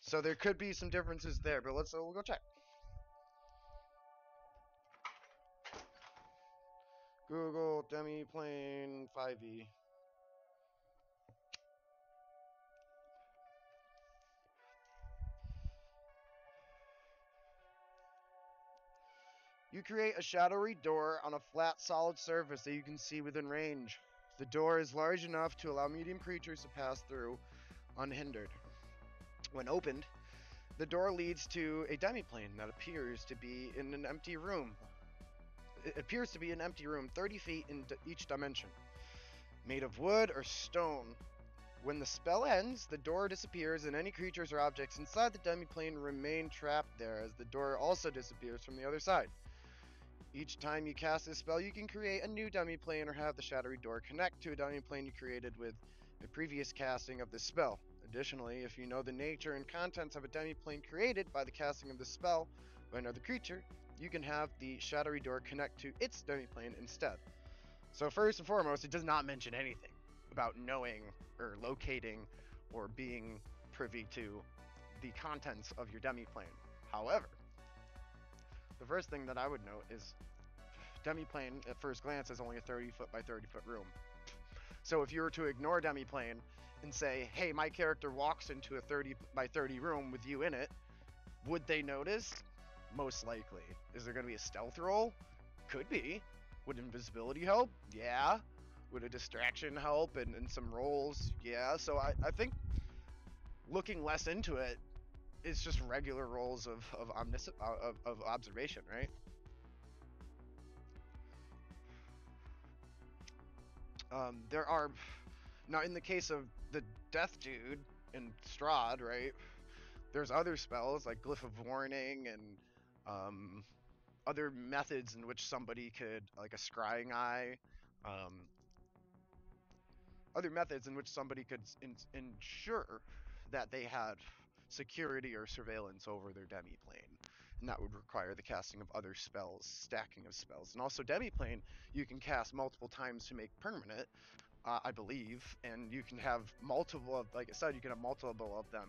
So there could be some differences there, but we'll go check. Google demiplane 5e. You create a shadowy door on a flat, solid surface that you can see within range. The door is large enough to allow medium creatures to pass through unhindered. When opened, the door leads to a demiplane that appears to be in an empty room. It appears to be an empty room 30 feet in each dimension, made of wood or stone. When the spell ends, the door disappears and any creatures or objects inside the demiplane remain trapped there, as the door also disappears from the other side. Each time you cast this spell, you can create a new demiplane or have the shadowy door connect to a demiplane you created with a previous casting of this spell. Additionally, if you know the nature and contents of a demiplane created by the casting of this spell by another creature, you can have the shadowy door connect to its demiplane instead. So first and foremost, it does not mention anything about knowing or locating or being privy to the contents of your demiplane. However, the first thing that I would note is demiplane at first glance is only a 30-foot by 30-foot room. So if you were to ignore demiplane and say, hey, my character walks into a 30 by 30 room with you in it, would they notice? Most likely. Is there going to be a stealth roll? Could be. Would invisibility help? Yeah. Would a distraction help and some rolls? Yeah. So I think looking less into it is just regular rolls of observation, right? There are now in the case of the death dude in Strahd, right? There's other spells like Glyph of Warning and um, other methods in which somebody could, like a Scrying Eye, um, other methods in which somebody could ensure that they had security or surveillance over their demiplane. And that would require the casting of other spells, stacking of spells. And also demiplane, you can cast multiple times to make permanent, I believe, and you can have multiple of, like I said, you can have multiple of them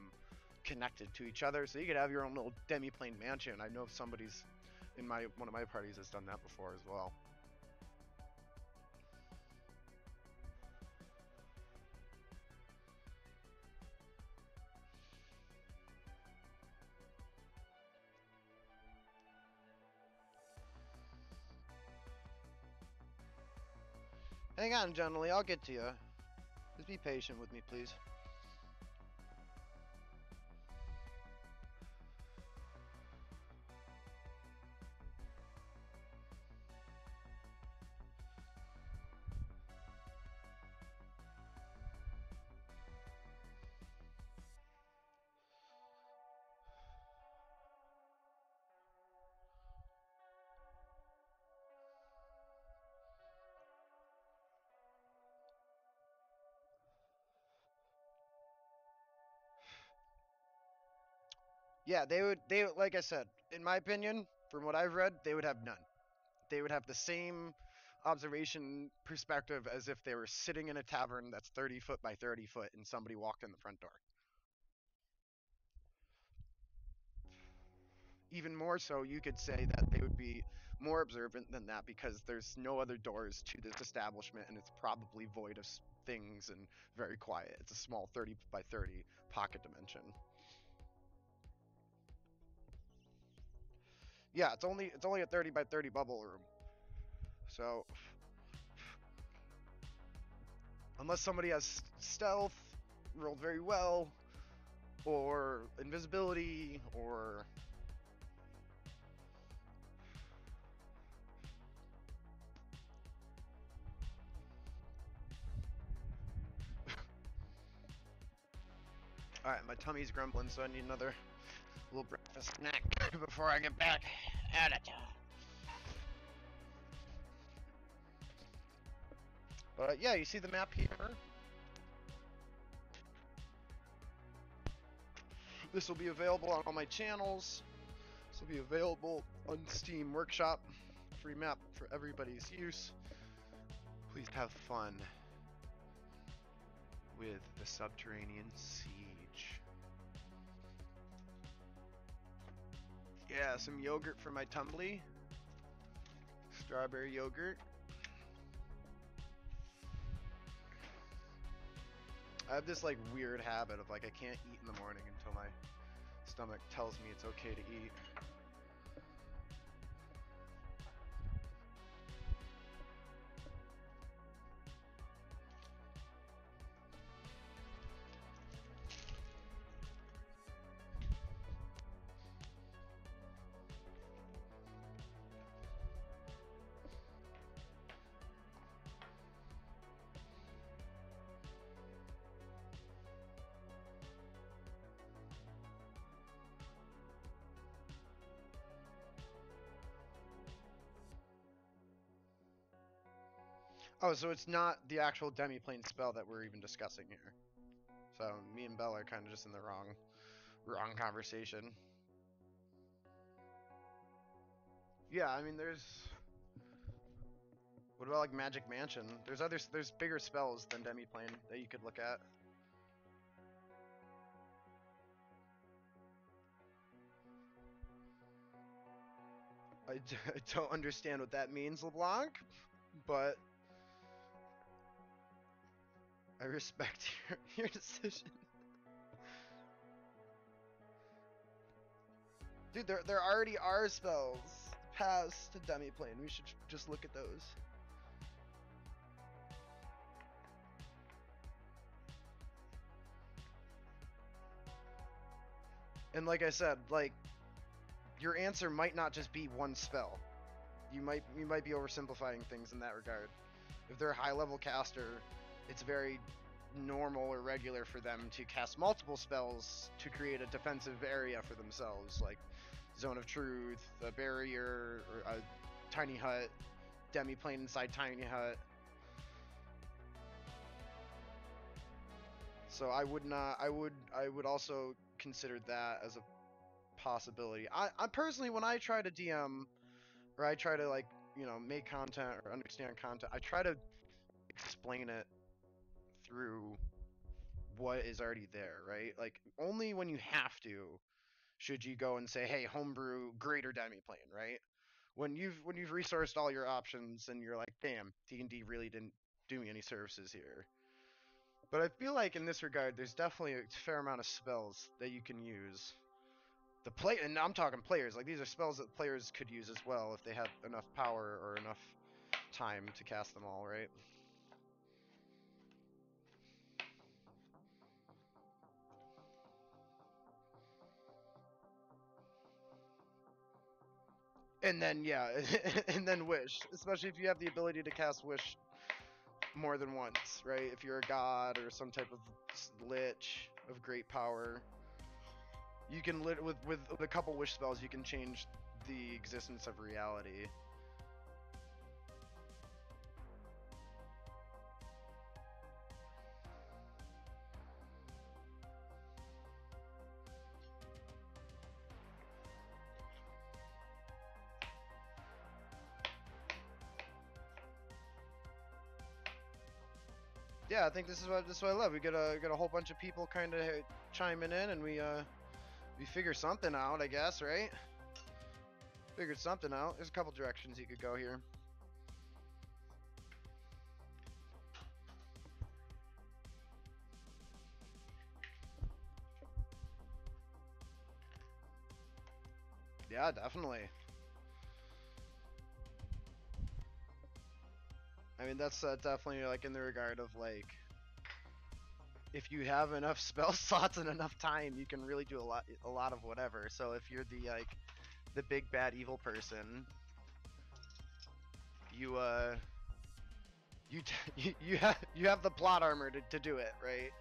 connected to each other. So you could have your own little demiplane mansion. I know somebody's in one of my parties has done that before as well. Hang on, gently, I'll get to you. Just be patient with me, please. Yeah, they like I said, in my opinion, from what I've read, they would have none. They would have the same observation perspective as if they were sitting in a tavern that's 30 foot by 30 foot and somebody walked in the front door. Even more so, you could say that they would be more observant than that because there's no other doors to this establishment and it's probably void of things and very quiet. It's a small 30 by 30 pocket dimension. Yeah, it's only a 30 by 30 bubble room. So unless somebody has stealth rolled very well, or invisibility, or all right, my tummy's grumbling, so I need another little breakfast snack before I get back at it. But yeah, you see the map here. This will be available on all my channels. This will be available on Steam Workshop. Free map for everybody's use. Please have fun with the Subterranean Siege. Yeah, some yogurt for my tumbly. Strawberry yogurt. I have this like weird habit of like I can't eat in the morning until my stomach tells me it's okay to eat. Oh, so it's not the actual demiplane spell that we're even discussing here. So me and Bella are kind of just in the wrong conversation. Yeah, I mean there's what about like Magic Mansion? There's bigger spells than demiplane that you could look at. I don't understand what that means, LeBlanc, but I respect your decision. Dude, there already are spells past to Demiplane. We should just look at those. And like I said, like, your answer might not just be one spell. You might be oversimplifying things in that regard. If they're a high level caster, it's very normal or regular for them to cast multiple spells to create a defensive area for themselves, like Zone of Truth, a barrier, or a tiny hut, demi-plane inside tiny hut. So I would also consider that as a possibility. I personally, when I try to DM or I try to, like, you know, make content or understand content, I try to explain it through what is already there, right? Like, only when you have to should you go and say, hey, homebrew greater demiplane, right? When you've resourced all your options and you're like, damn, D&D really didn't do me any services here. But I feel like in this regard, there's definitely a fair amount of spells that you can use. And I'm talking players, like, these are spells that players could use as well if they had enough power or enough time to cast them all, right? And then, yeah, and then wish, especially if you have the ability to cast wish more than once, right? If you're a god or some type of lich of great power, you can with a couple wish spells, you can change the existence of reality. Yeah, I think this is what I love. We get a whole bunch of people kind of chiming in, and we figure something out, I guess, right? Figured something out. There's a couple directions you could go here. Yeah, definitely. I mean, that's definitely, like, in the regard of, like, if you have enough spell slots and enough time, you can really do a lot of whatever. So if you're the, like, the big bad evil person, you you have the plot armor to do it, right?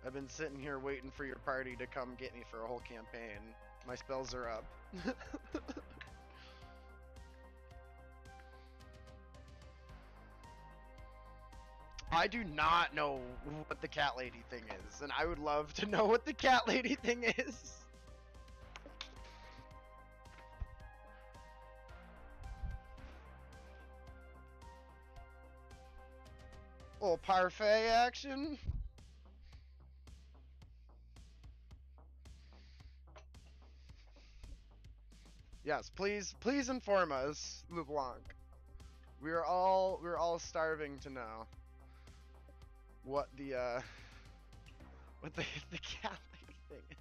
I've been sitting here waiting for your party to come get me for a whole campaign. My spells are up. I do not know what the cat lady thing is, and I would love to know what the cat lady thing is. Little parfait action. Yes, please inform us, LeBlanc. We're all starving to know what the the cat lady thing is.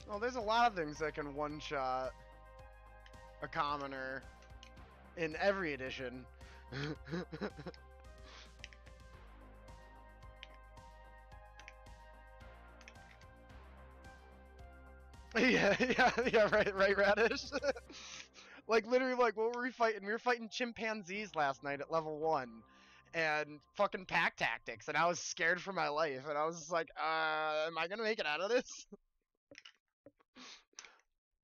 Well, there's a lot of things that can one-shot a commoner in every edition. yeah, right, Radish. Like, literally, like, what were we fighting? We were fighting chimpanzees last night at level 1. and fucking pack tactics, and I was scared for my life, and I was just like, am I gonna make it out of this?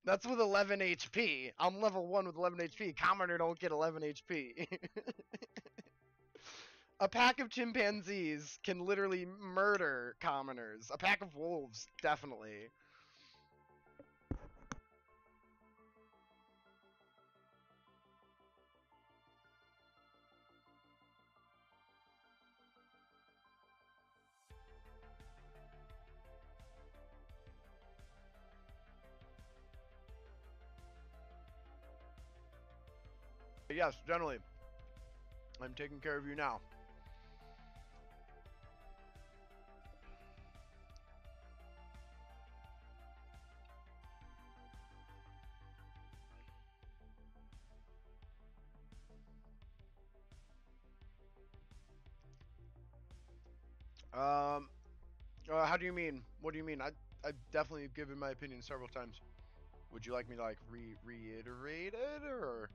That's with 11 HP. I'm level 1 with 11 HP. Commoner don't get 11 HP. A pack of chimpanzees can literally murder commoners. A pack of wolves, definitely. Yes, generally. I'm taking care of you now. How do you mean? What do you mean? I've definitely given my opinion several times. Would you like me to like reiterate it or?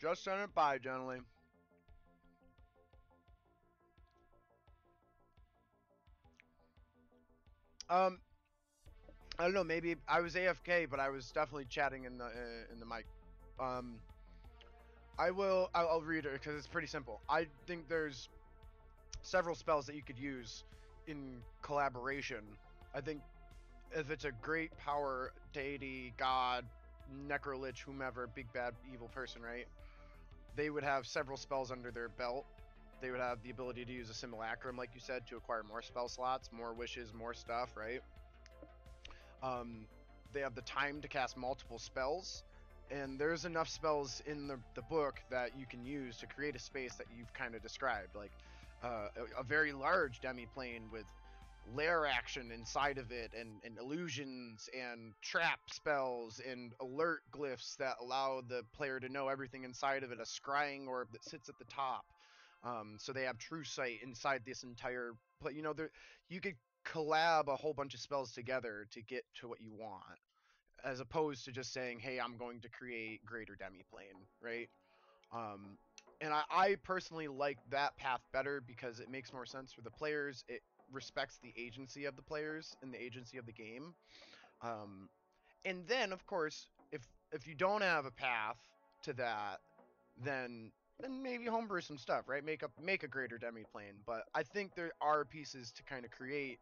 Just send it by, gentlemen. Um, I don't know. Maybe I was AFK, but I was definitely chatting in the mic. Um, I'll read it because it's pretty simple. I think there's several spells that you could use in collaboration. I think if it's a great power deity, god, necrolich, whomever, big bad evil person, right? They would have several spells under their belt. They would have the ability to use a simulacrum, like you said, to acquire more spell slots, more wishes, more stuff, right? They have the time to cast multiple spells, and there's enough spells in the book that you can use to create a space that you've kind of described, like a very large demi-plane with lair action inside of it, and illusions and trap spells and alert glyphs that allow the player to know everything inside of it, a scrying orb that sits at the top. So they have true sight inside this entire play. You could collab a whole bunch of spells together to get to what you want, as opposed to just saying, hey, I'm going to create greater demiplane, right? And I personally like that path better because it makes more sense for the players. It respects the agency of the players and the agency of the game. And then, of course, if you don't have a path to that, then maybe homebrew some stuff, right? Make a greater demiplane. But I think there are pieces to kind of create,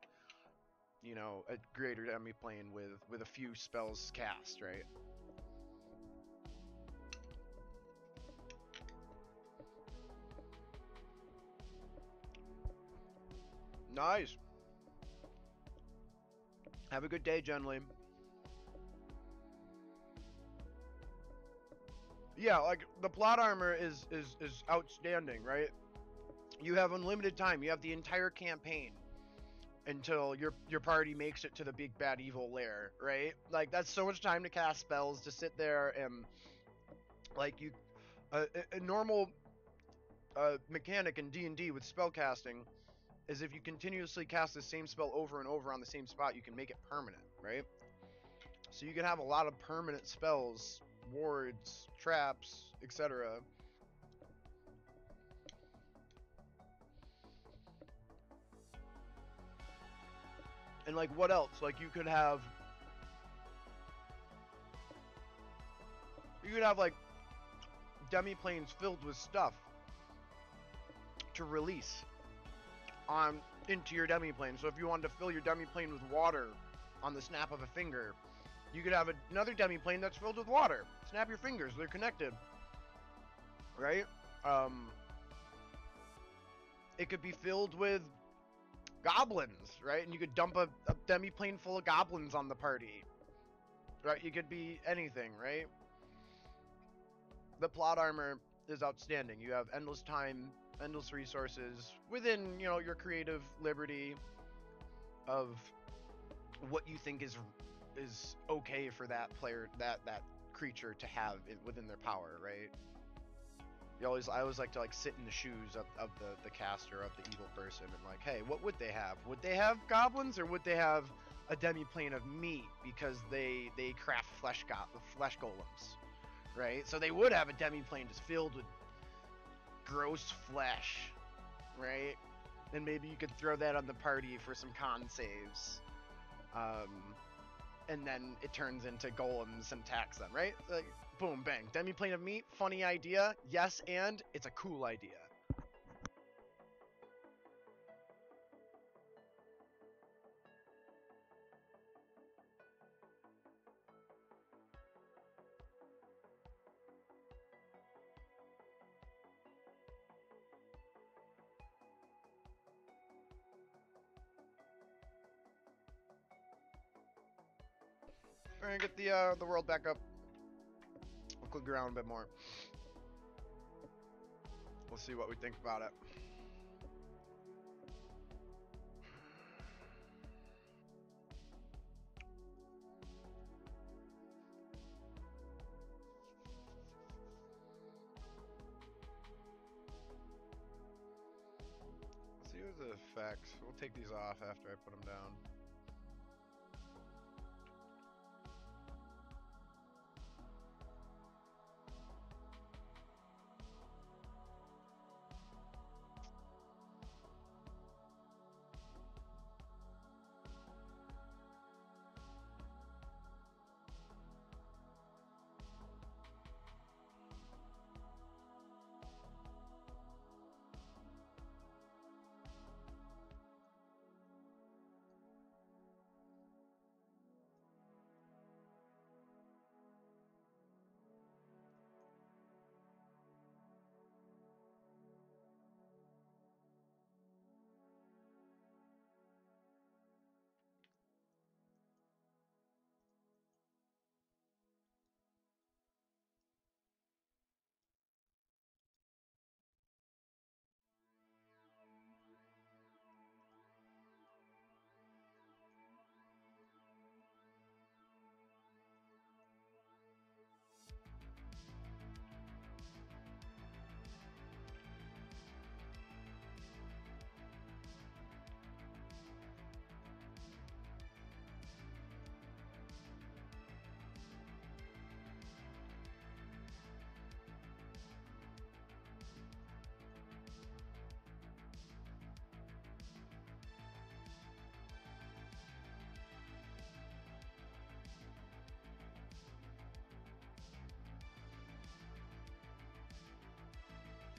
a greater demiplane with a few spells cast, right? Nice. Have a good day, gently. Yeah, like the plot armor is outstanding, right? You have unlimited time. You have the entire campaign until your party makes it to the big bad evil lair, right? Like that's so much time to cast spells, to sit there and like a normal mechanic in D&D with spell casting is if you continuously cast the same spell over and over on the same spot, you can make it permanent, right? So you can have a lot of permanent spells, wards, traps, etc. And like what else? Like you could have like demi-planes filled with stuff to release on into your demi-plane. So if you wanted to fill your demi-plane with water on the snap of a finger, you could have another demi-plane that's filled with water. Snap your fingers, they're connected, right? It could be filled with goblins, right? And you could dump a demi-plane full of goblins on the party, right? You could be anything, right? The plot armor is outstanding. You have endless time, endless resources within, you know, your creative liberty of what you think is okay for that player, that creature to have within their power, right? I always like to like sit in the shoes of the caster, of the evil person, and like, hey, what would they have? Would they have goblins, or would they have a demi-plane of meat because they craft flesh golems, right? So they would have a demi-plane just filled with gross flesh, right? And maybe you could throw that on the party for some con saves. And then it turns into golems and attacks them, right? Like, boom, bang. Demi-plane of meat, funny idea, yes, and it's a cool idea. We're gonna get the world back up. We'll click around a bit more. We'll see what we think about it. Let's see what the effects. We'll take these off after I put them down.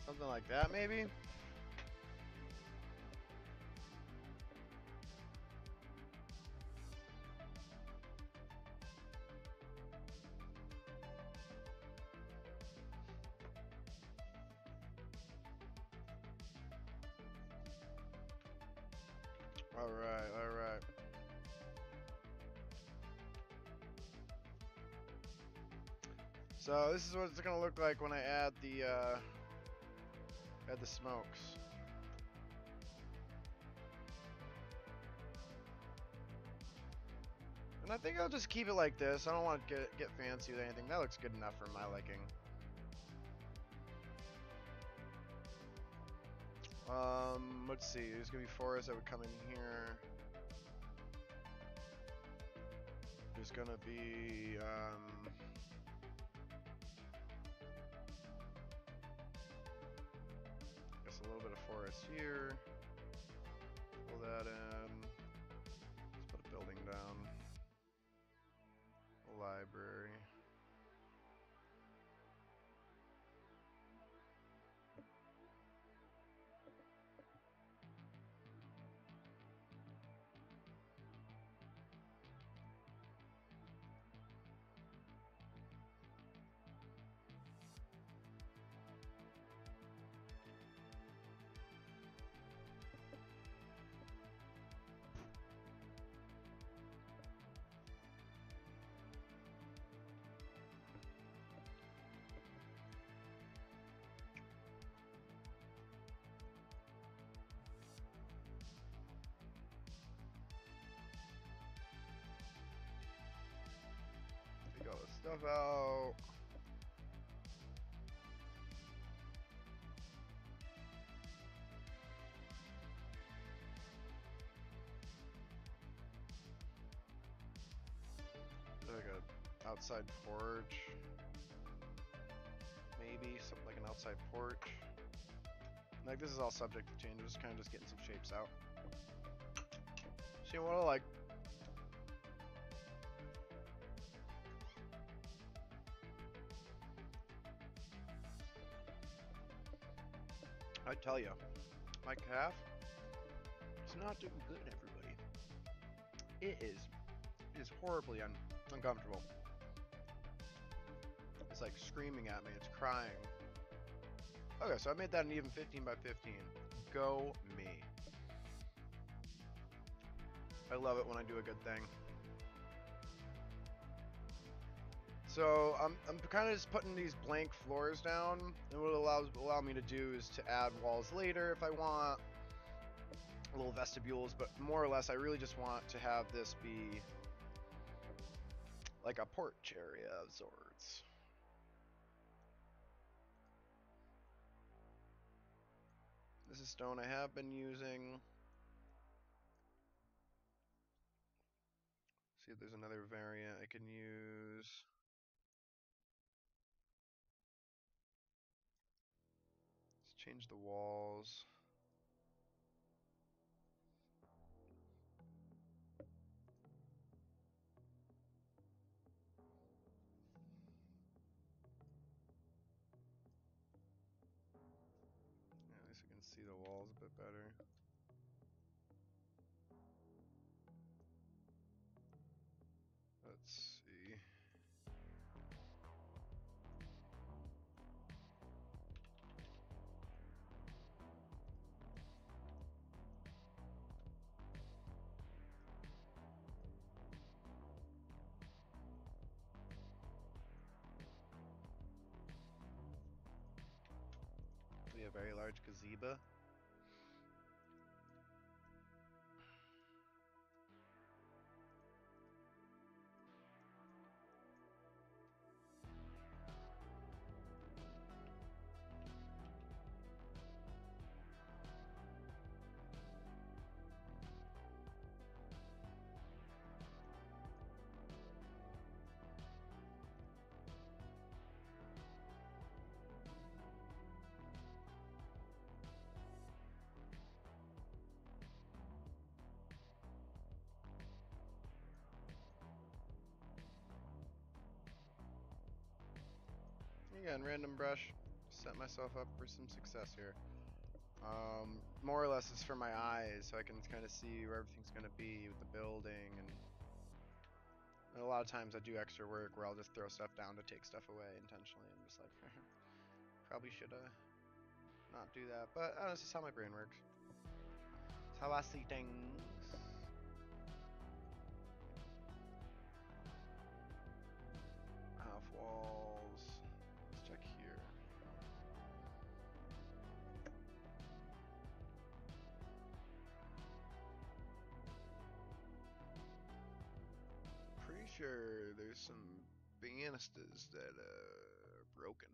Something like that, maybe? Alright, alright. So this is what it's gonna look like when I add the smokes. And I think I'll just keep it like this. I don't want to get fancy with anything. That looks good enough for my liking. Let's see. There's gonna be forests that would come in here. There's gonna be a little bit of forest here. Pull that in. Let's put a building down. A library. stuff out. Like a outside porch. Maybe something like an outside porch. Like, this is all subject to change. I'm just kind of getting some shapes out. See what I like. I tell you, my calf is not doing good, everybody. It is horribly uncomfortable. It's like screaming at me. It's crying. Okay, so I made that an even 15 by 15. Go me. I love it when I do a good thing. So I'm kind of just putting these blank floors down, and what it allow me to do is to add walls later if I want, little vestibules, but more or less I really just want to have this be like a porch area of sorts. This is stone I have been using. See if there's another variant I can use. Let's change the walls. Yeah, at least I can see the walls a bit better. Let's see. We have a very large gazebo. Again, random brush. Set myself up for some success here. More or less it's for my eyes, so I can kind of see where everything's going to be with the building. And a lot of times I do extra work where I'll just throw stuff down to take stuff away intentionally. I'm just like, probably should not do that. But this is how my brain works. It's how I see things. Half walls. Let's check here. Pretty sure there's some banisters that are broken.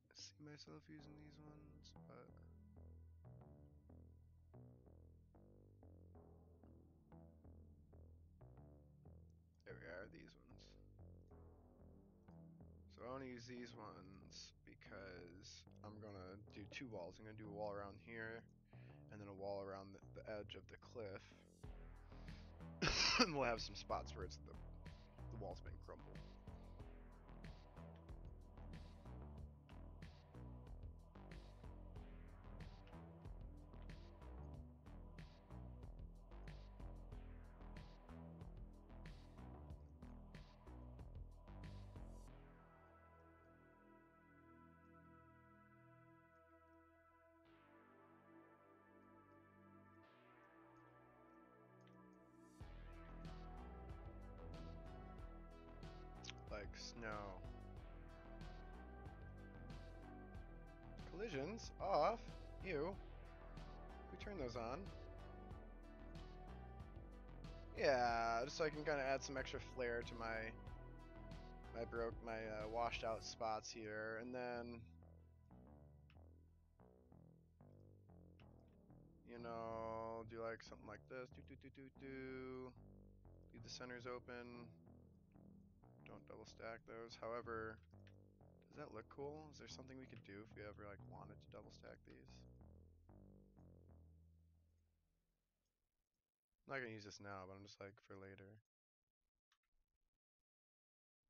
I see myself using these ones, but there we are, these ones. So I want to use these ones because I'm going to do two walls. I'm going to do a wall around here and then a wall around the edge of the cliff. And we'll have some spots where it's the wall's been crumbled. Like snow. collisions off. You. We turn those on. Yeah, just so I can kind of add some extra flair to my washed out spots here, and then do like something like this. Leave the centers open. Don't double stack those. However, does that look cool? Is there something we could do if we ever like wanted to double stack these? I'm not gonna use this now, but I'm just like for later.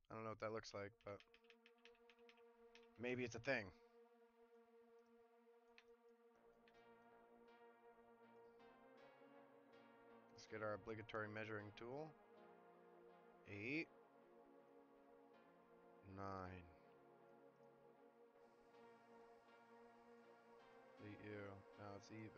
I don't know what that looks like, but maybe it's a thing. Let's get our obligatory measuring tool. 8, 9. Ew. Now it's even.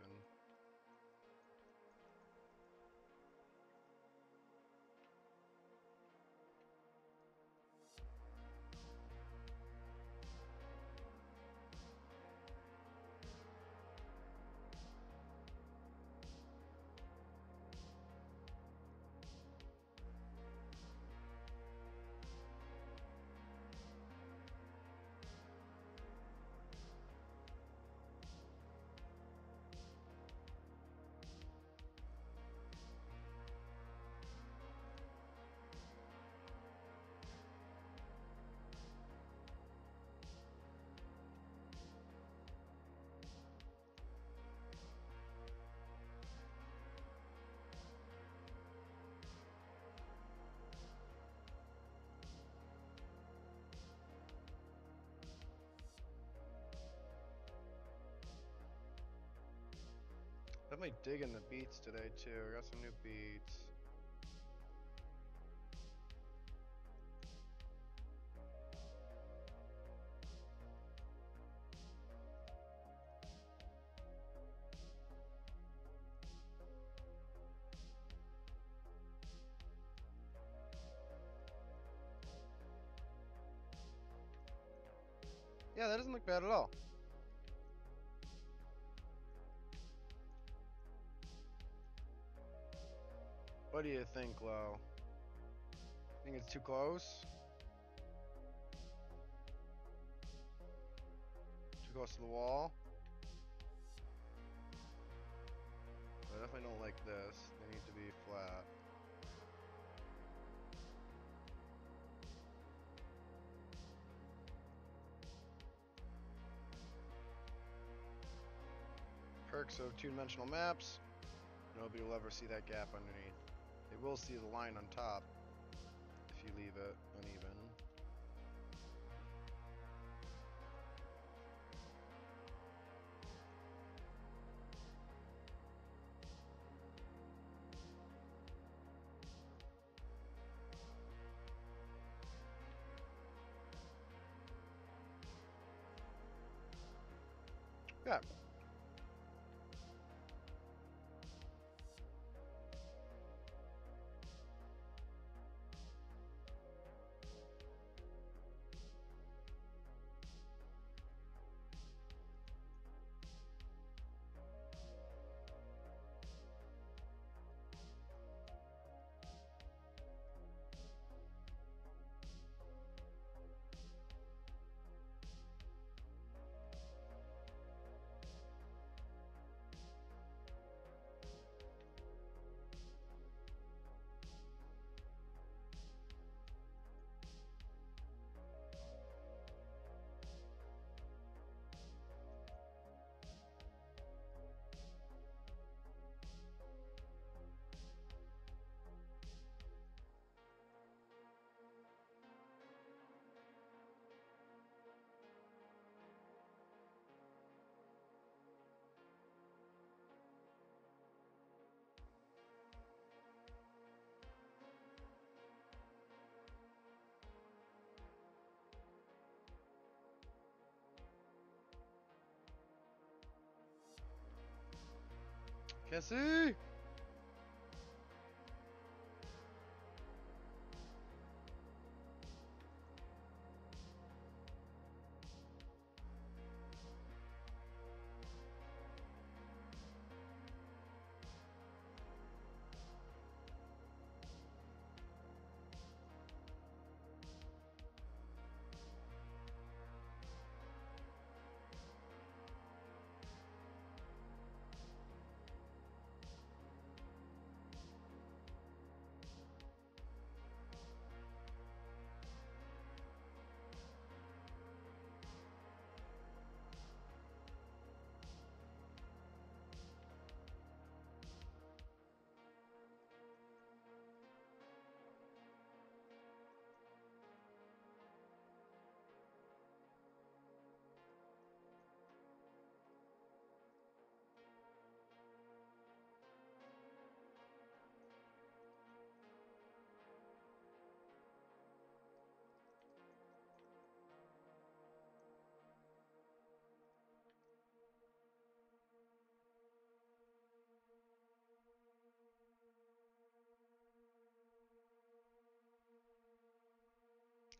Definitely digging the beats today too. I got some new beats. Yeah, that doesn't look bad at all. What do you think, Lo? Think it's too close? Too close to the wall? I definitely don't like this. They need to be flat. Perks of two-dimensional maps. Nobody will ever see that gap underneath. They will see the line on top if you leave it uneven. Yeah. Cassie!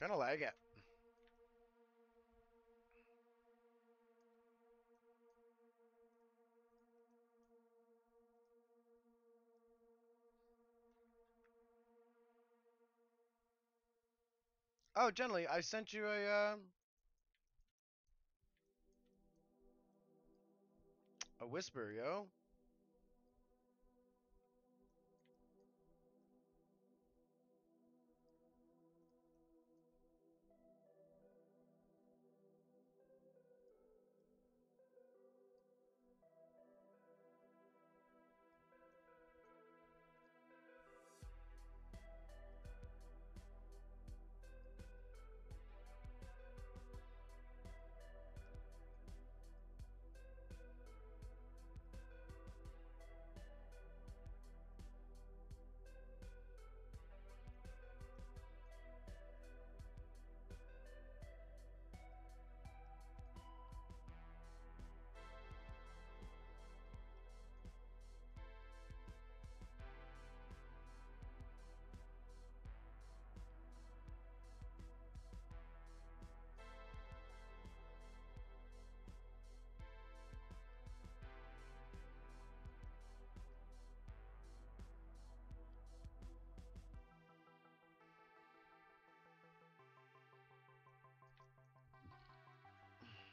Kind of like it. Oh, gently, I sent you a whisper, yo.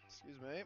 Excuse me.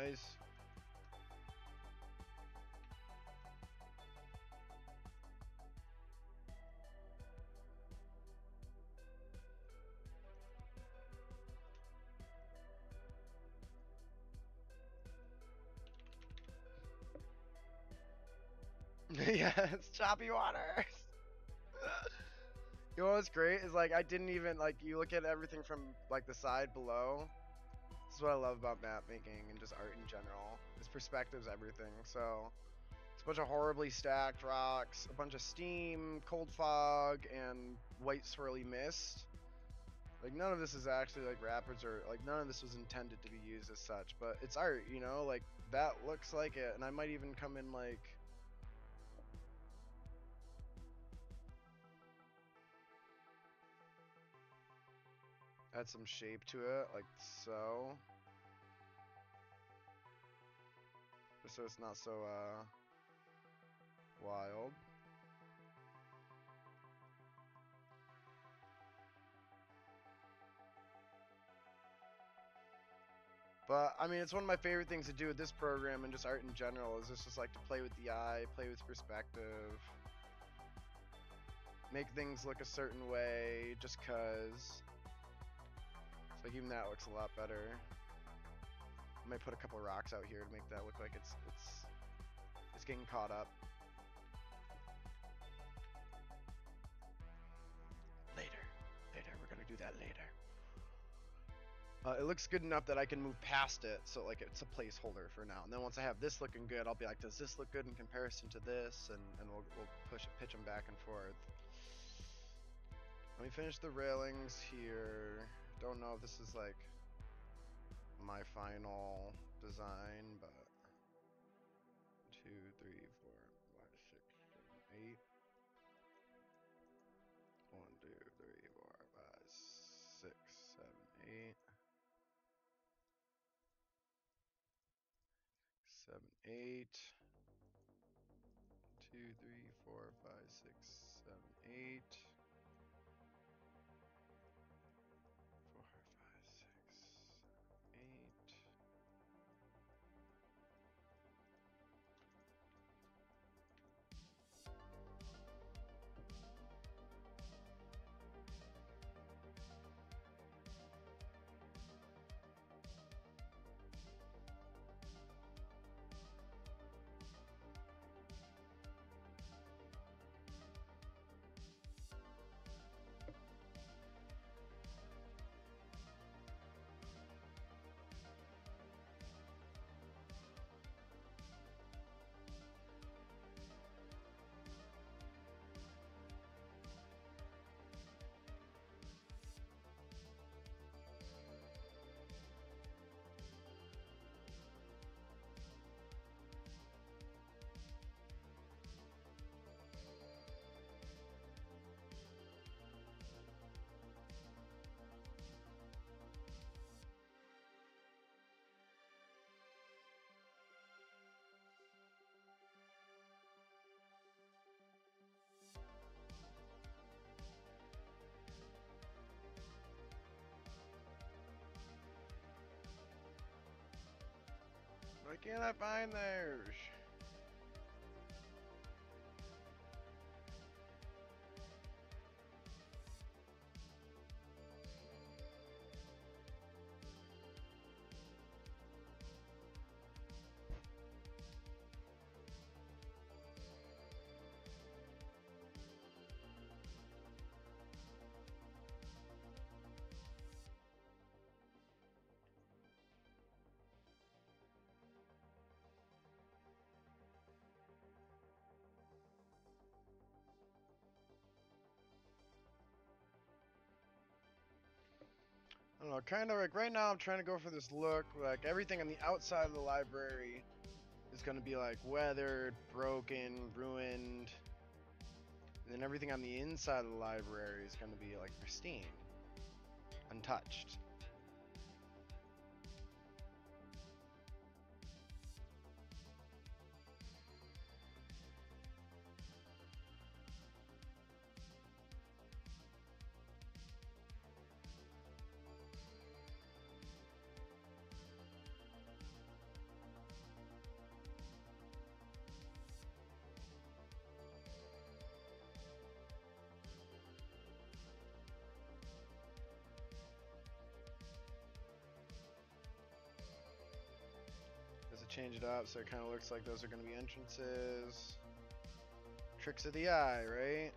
Nice. Yes, choppy waters. You know what's great is like I didn't even like you look at everything from like the side below. This is what I love about map making and just art in general. Is perspective's everything. So it's a bunch of horribly stacked rocks, a bunch of steam, cold fog, and white swirly mist. Like none of this is actually like rapids or like none of this was intended to be used as such, but it's art, you know, like that looks like it, and I might even come in like add some shape to it, like so. Just so it's not so wild. But I mean, it's one of my favorite things to do with this program and just art in general is just like to play with the eye, play with perspective, make things look a certain way just cause. So like even that looks a lot better. I might put a couple rocks out here to make that look like it's getting caught up. Later, we're gonna do that later. It looks good enough that I can move past it, so like it's a placeholder for now. And then once I have this looking good, I'll be like, does this look good in comparison to this? And we'll pitch them back and forth. Let me finish the railings here. Don't know if this is like my final design, but 2, 3, 4, 5, 6, 7, 8. 1, 2, 3, 4, 5, 6, 7, 8. 7, 8. 2, 3, 4, 5, 6, 7, 8. 4, 5, 6, 8. can't I find theirs? I don't know, kind of like right now I'm trying to go for this look, like everything on the outside of the library is going to be like weathered, broken, ruined. And then everything on the inside of the library is going to be like pristine, untouched. Change it up so it kind of looks like those are going to be entrances. Tricks of the eye, right?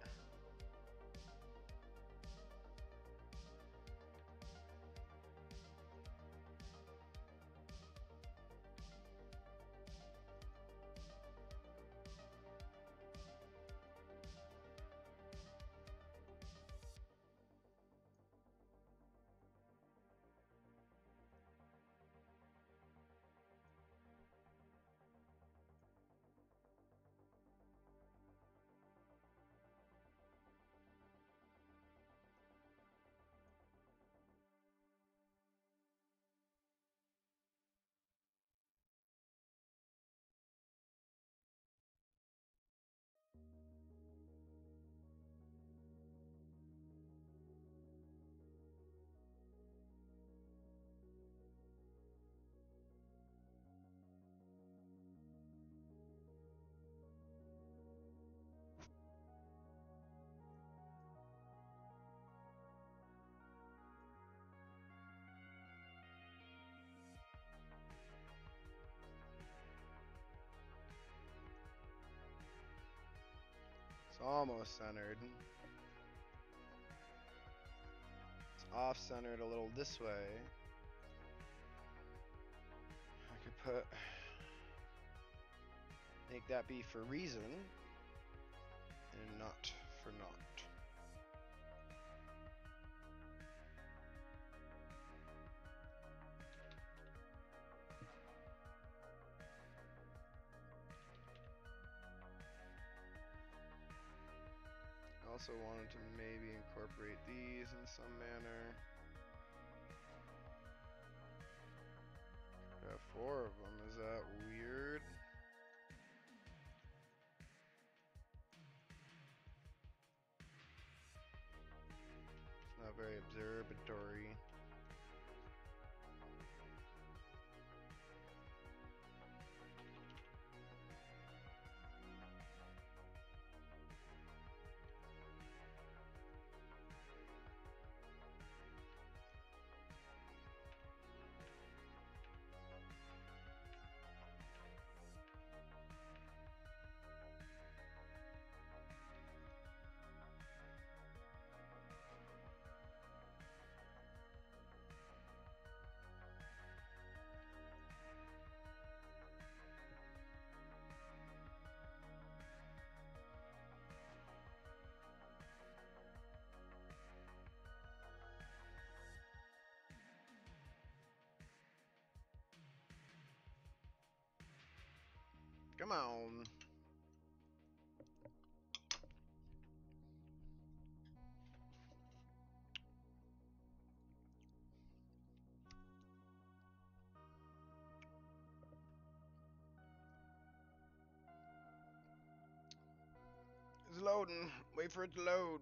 It's almost centered. It's off-centered a little this way. I could make that be for reason and not for naught. I also wanted to maybe incorporate these in some manner. I have 4 of them. Is that weird? It's not very observatory. Come on. It's loading. Wait for it to load.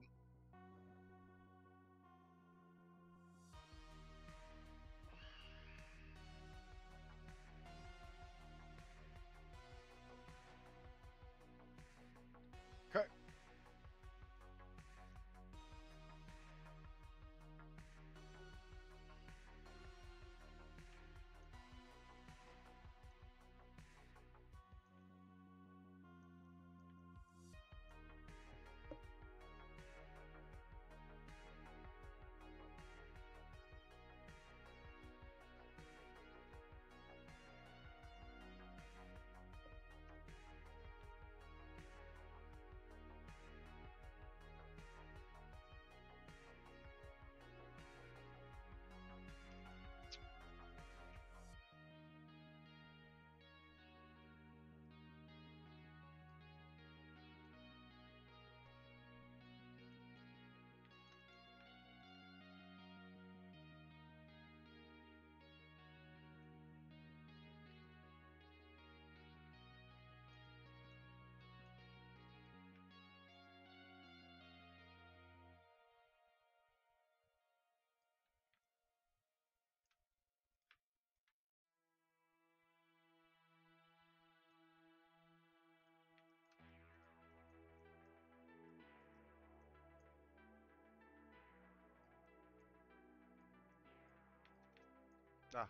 Ah.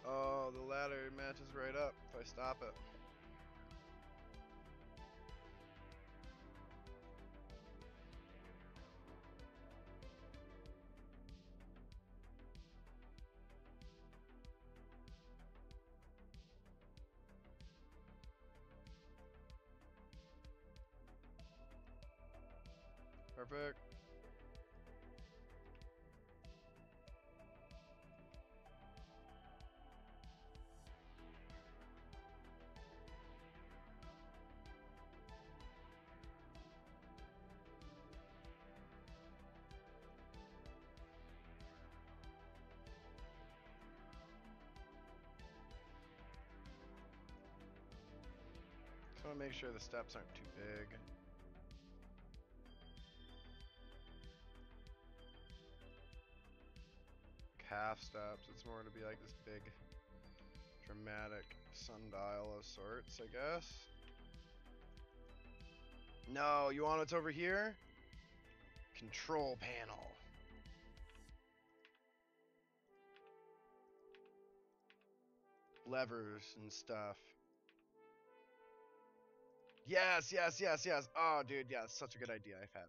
Oh, the ladder matches right up if I stop it. Perfect. Just want to make sure the steps aren't too big. Half steps. It's more to be like this big, dramatic sundial of sorts, I guess. No, you want what's over here? Control panel. Levers and stuff. Yes, yes, yes, yes. Oh, dude, yeah, such a good idea I've had.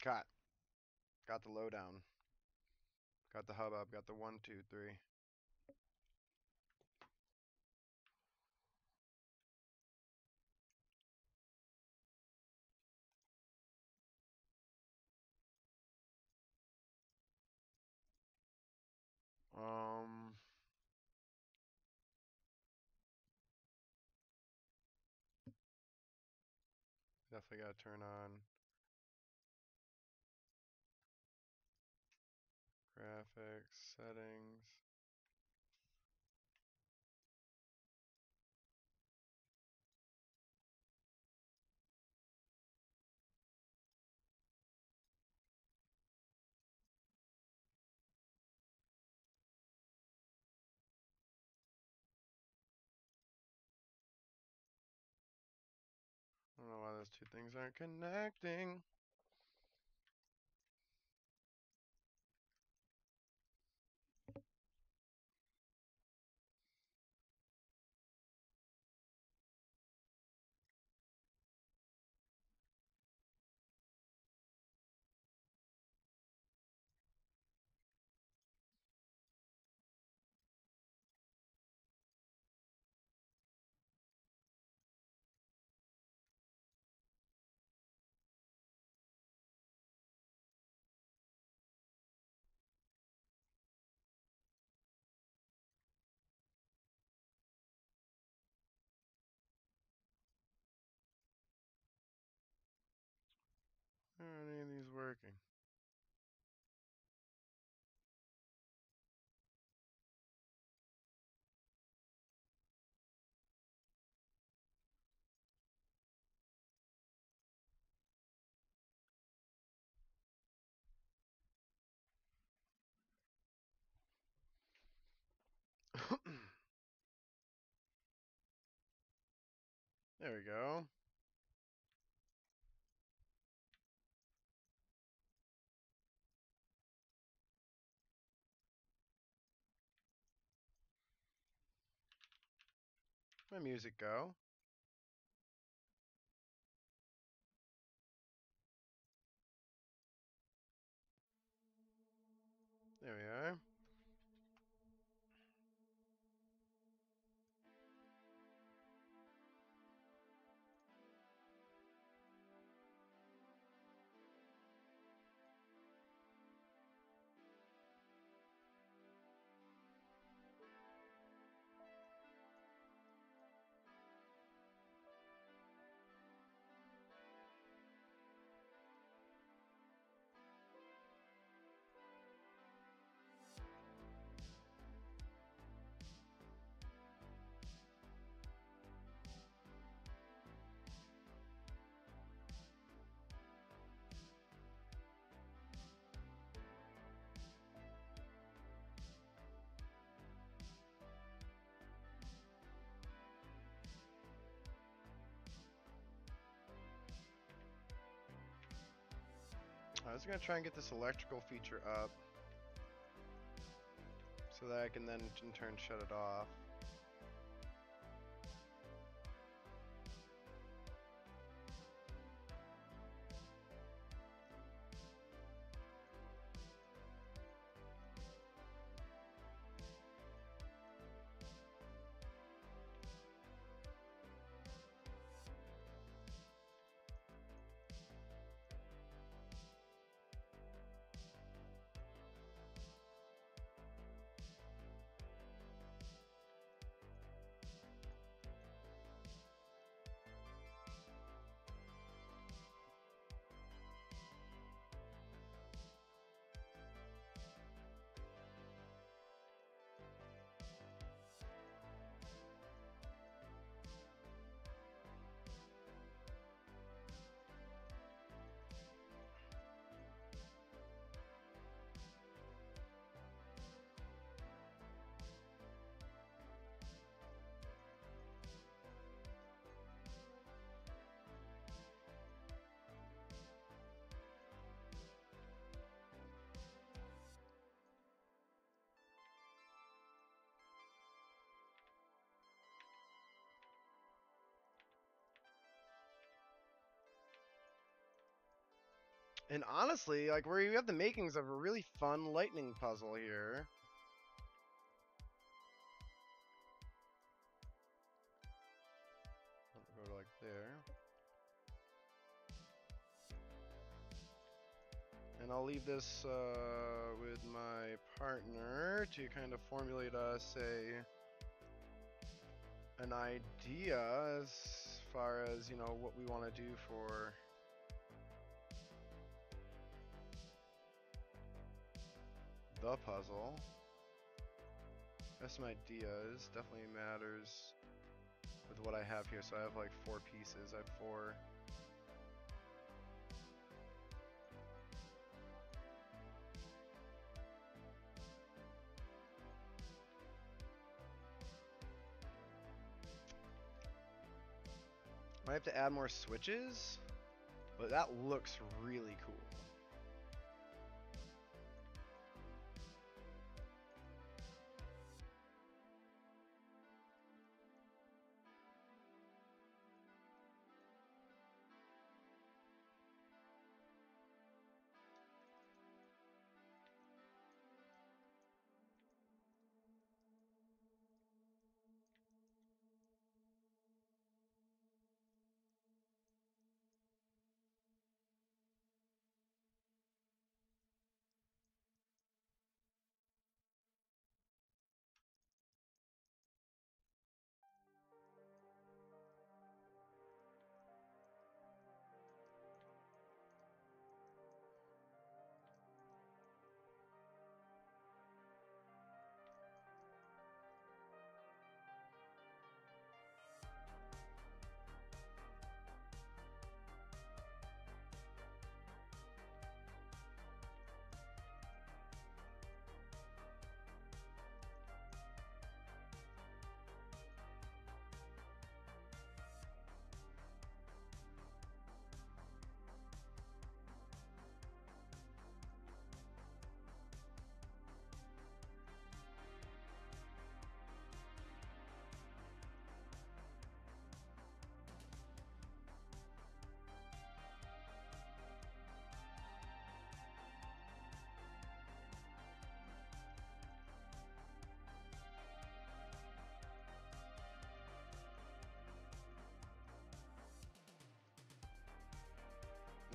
Got the lowdown. Got the hubbub. Got the 1, 2, 3. Definitely gotta turn on graphics settings. I don't know why those two things aren't connecting. Aren't any of these working? There we go. My music go. There we are. I was gonna try and get this electrical feature up so that I can then in turn shut it off. And honestly, like we have the makings of a really fun lightning puzzle here. Go to like there. And I'll leave this with my partner to kind of formulate us an idea as far as, you know, what we want to do for the puzzle. Got some ideas. Definitely matters with what I have here. So I have like 4 pieces. I have 4. Might have to add more switches, but that looks really cool.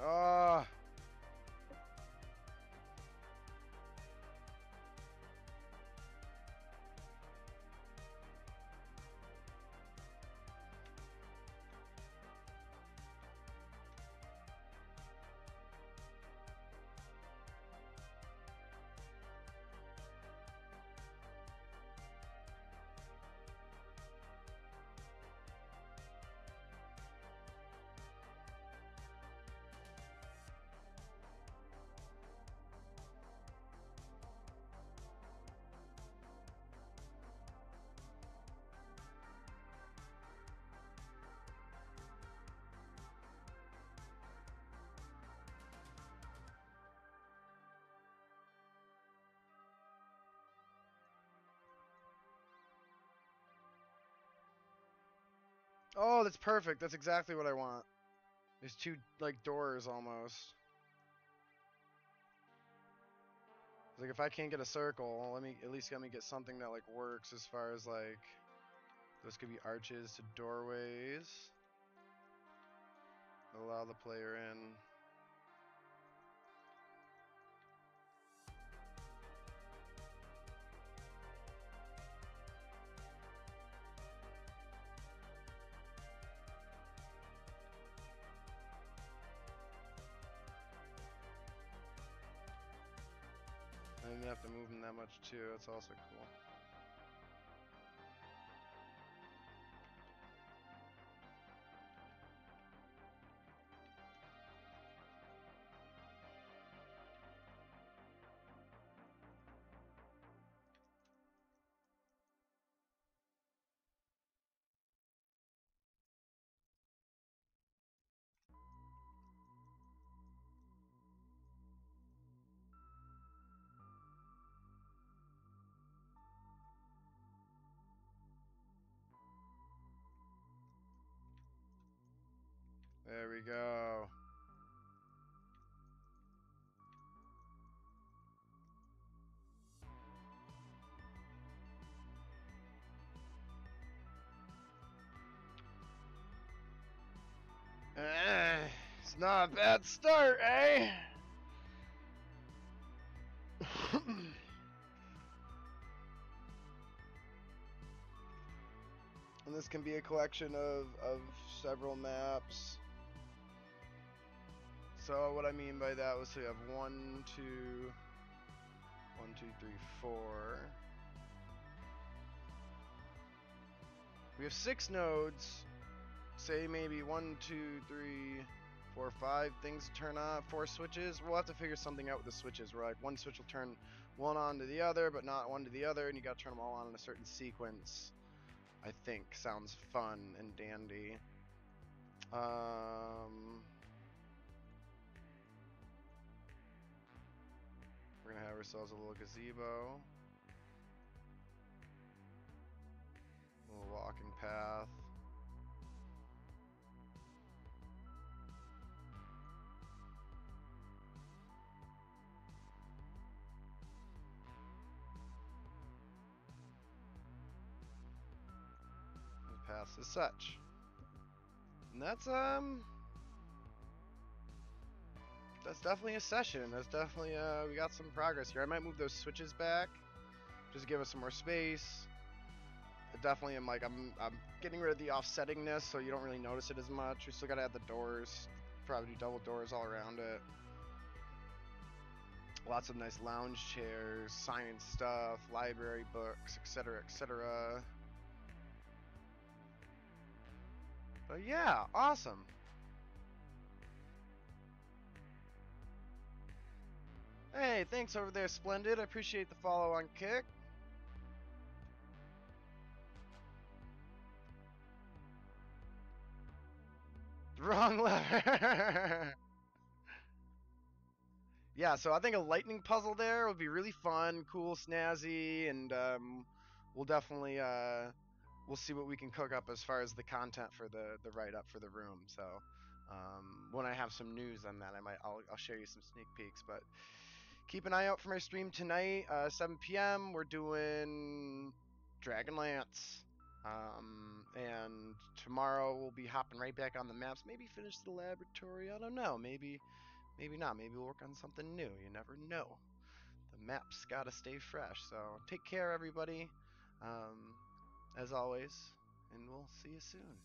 Ah. Oh, that's perfect. That's exactly what I want. There's 2 like doors almost. Like if I can't get a circle, let me get something that like works as far as like those could be arches to doorways. Allow the player in. I didn't have to move them that much too. That's also cool. There we go. Not a bad start, eh? And this can be a collection of several maps. So what I mean by that was we have 1, 2, 3, 4. We have 6 nodes. Say maybe 1, 2, 3, 4, 5 things to turn on, 4 switches. We'll have to figure something out with the switches. Where like one switch will turn one on to the other, but not one to the other, and you got to turn them all on in a certain sequence. I think sounds fun and dandy. We're gonna have ourselves a little gazebo, a little walking path. Paths as such. And that's definitely a session. That's definitely we got some progress here. I might move those switches back, just give us some more space. I definitely am like I'm getting rid of the offsettingness, so you don't really notice it as much. We still gotta add the doors. Probably do double doors all around it. Lots of nice lounge chairs, signing stuff, library books, etc., etc. But yeah, awesome. Hey, thanks over there, Splendid. I appreciate the follow on Kick. Wrong lever. Yeah, so I think a lightning puzzle there would be really fun, cool, snazzy, and we'll definitely we'll see what we can cook up as far as the content for the write up for the room. So when I have some news on that, I'll share you some sneak peeks. But keep an eye out for my stream tonight, 7 p.m. We're doing Dragonlance. And tomorrow we'll be hopping right back on the maps. Maybe finish the laboratory. I don't know. Maybe not. Maybe we'll work on something new. You never know. The maps gotta stay fresh. So take care, everybody. As always, and we'll see you soon.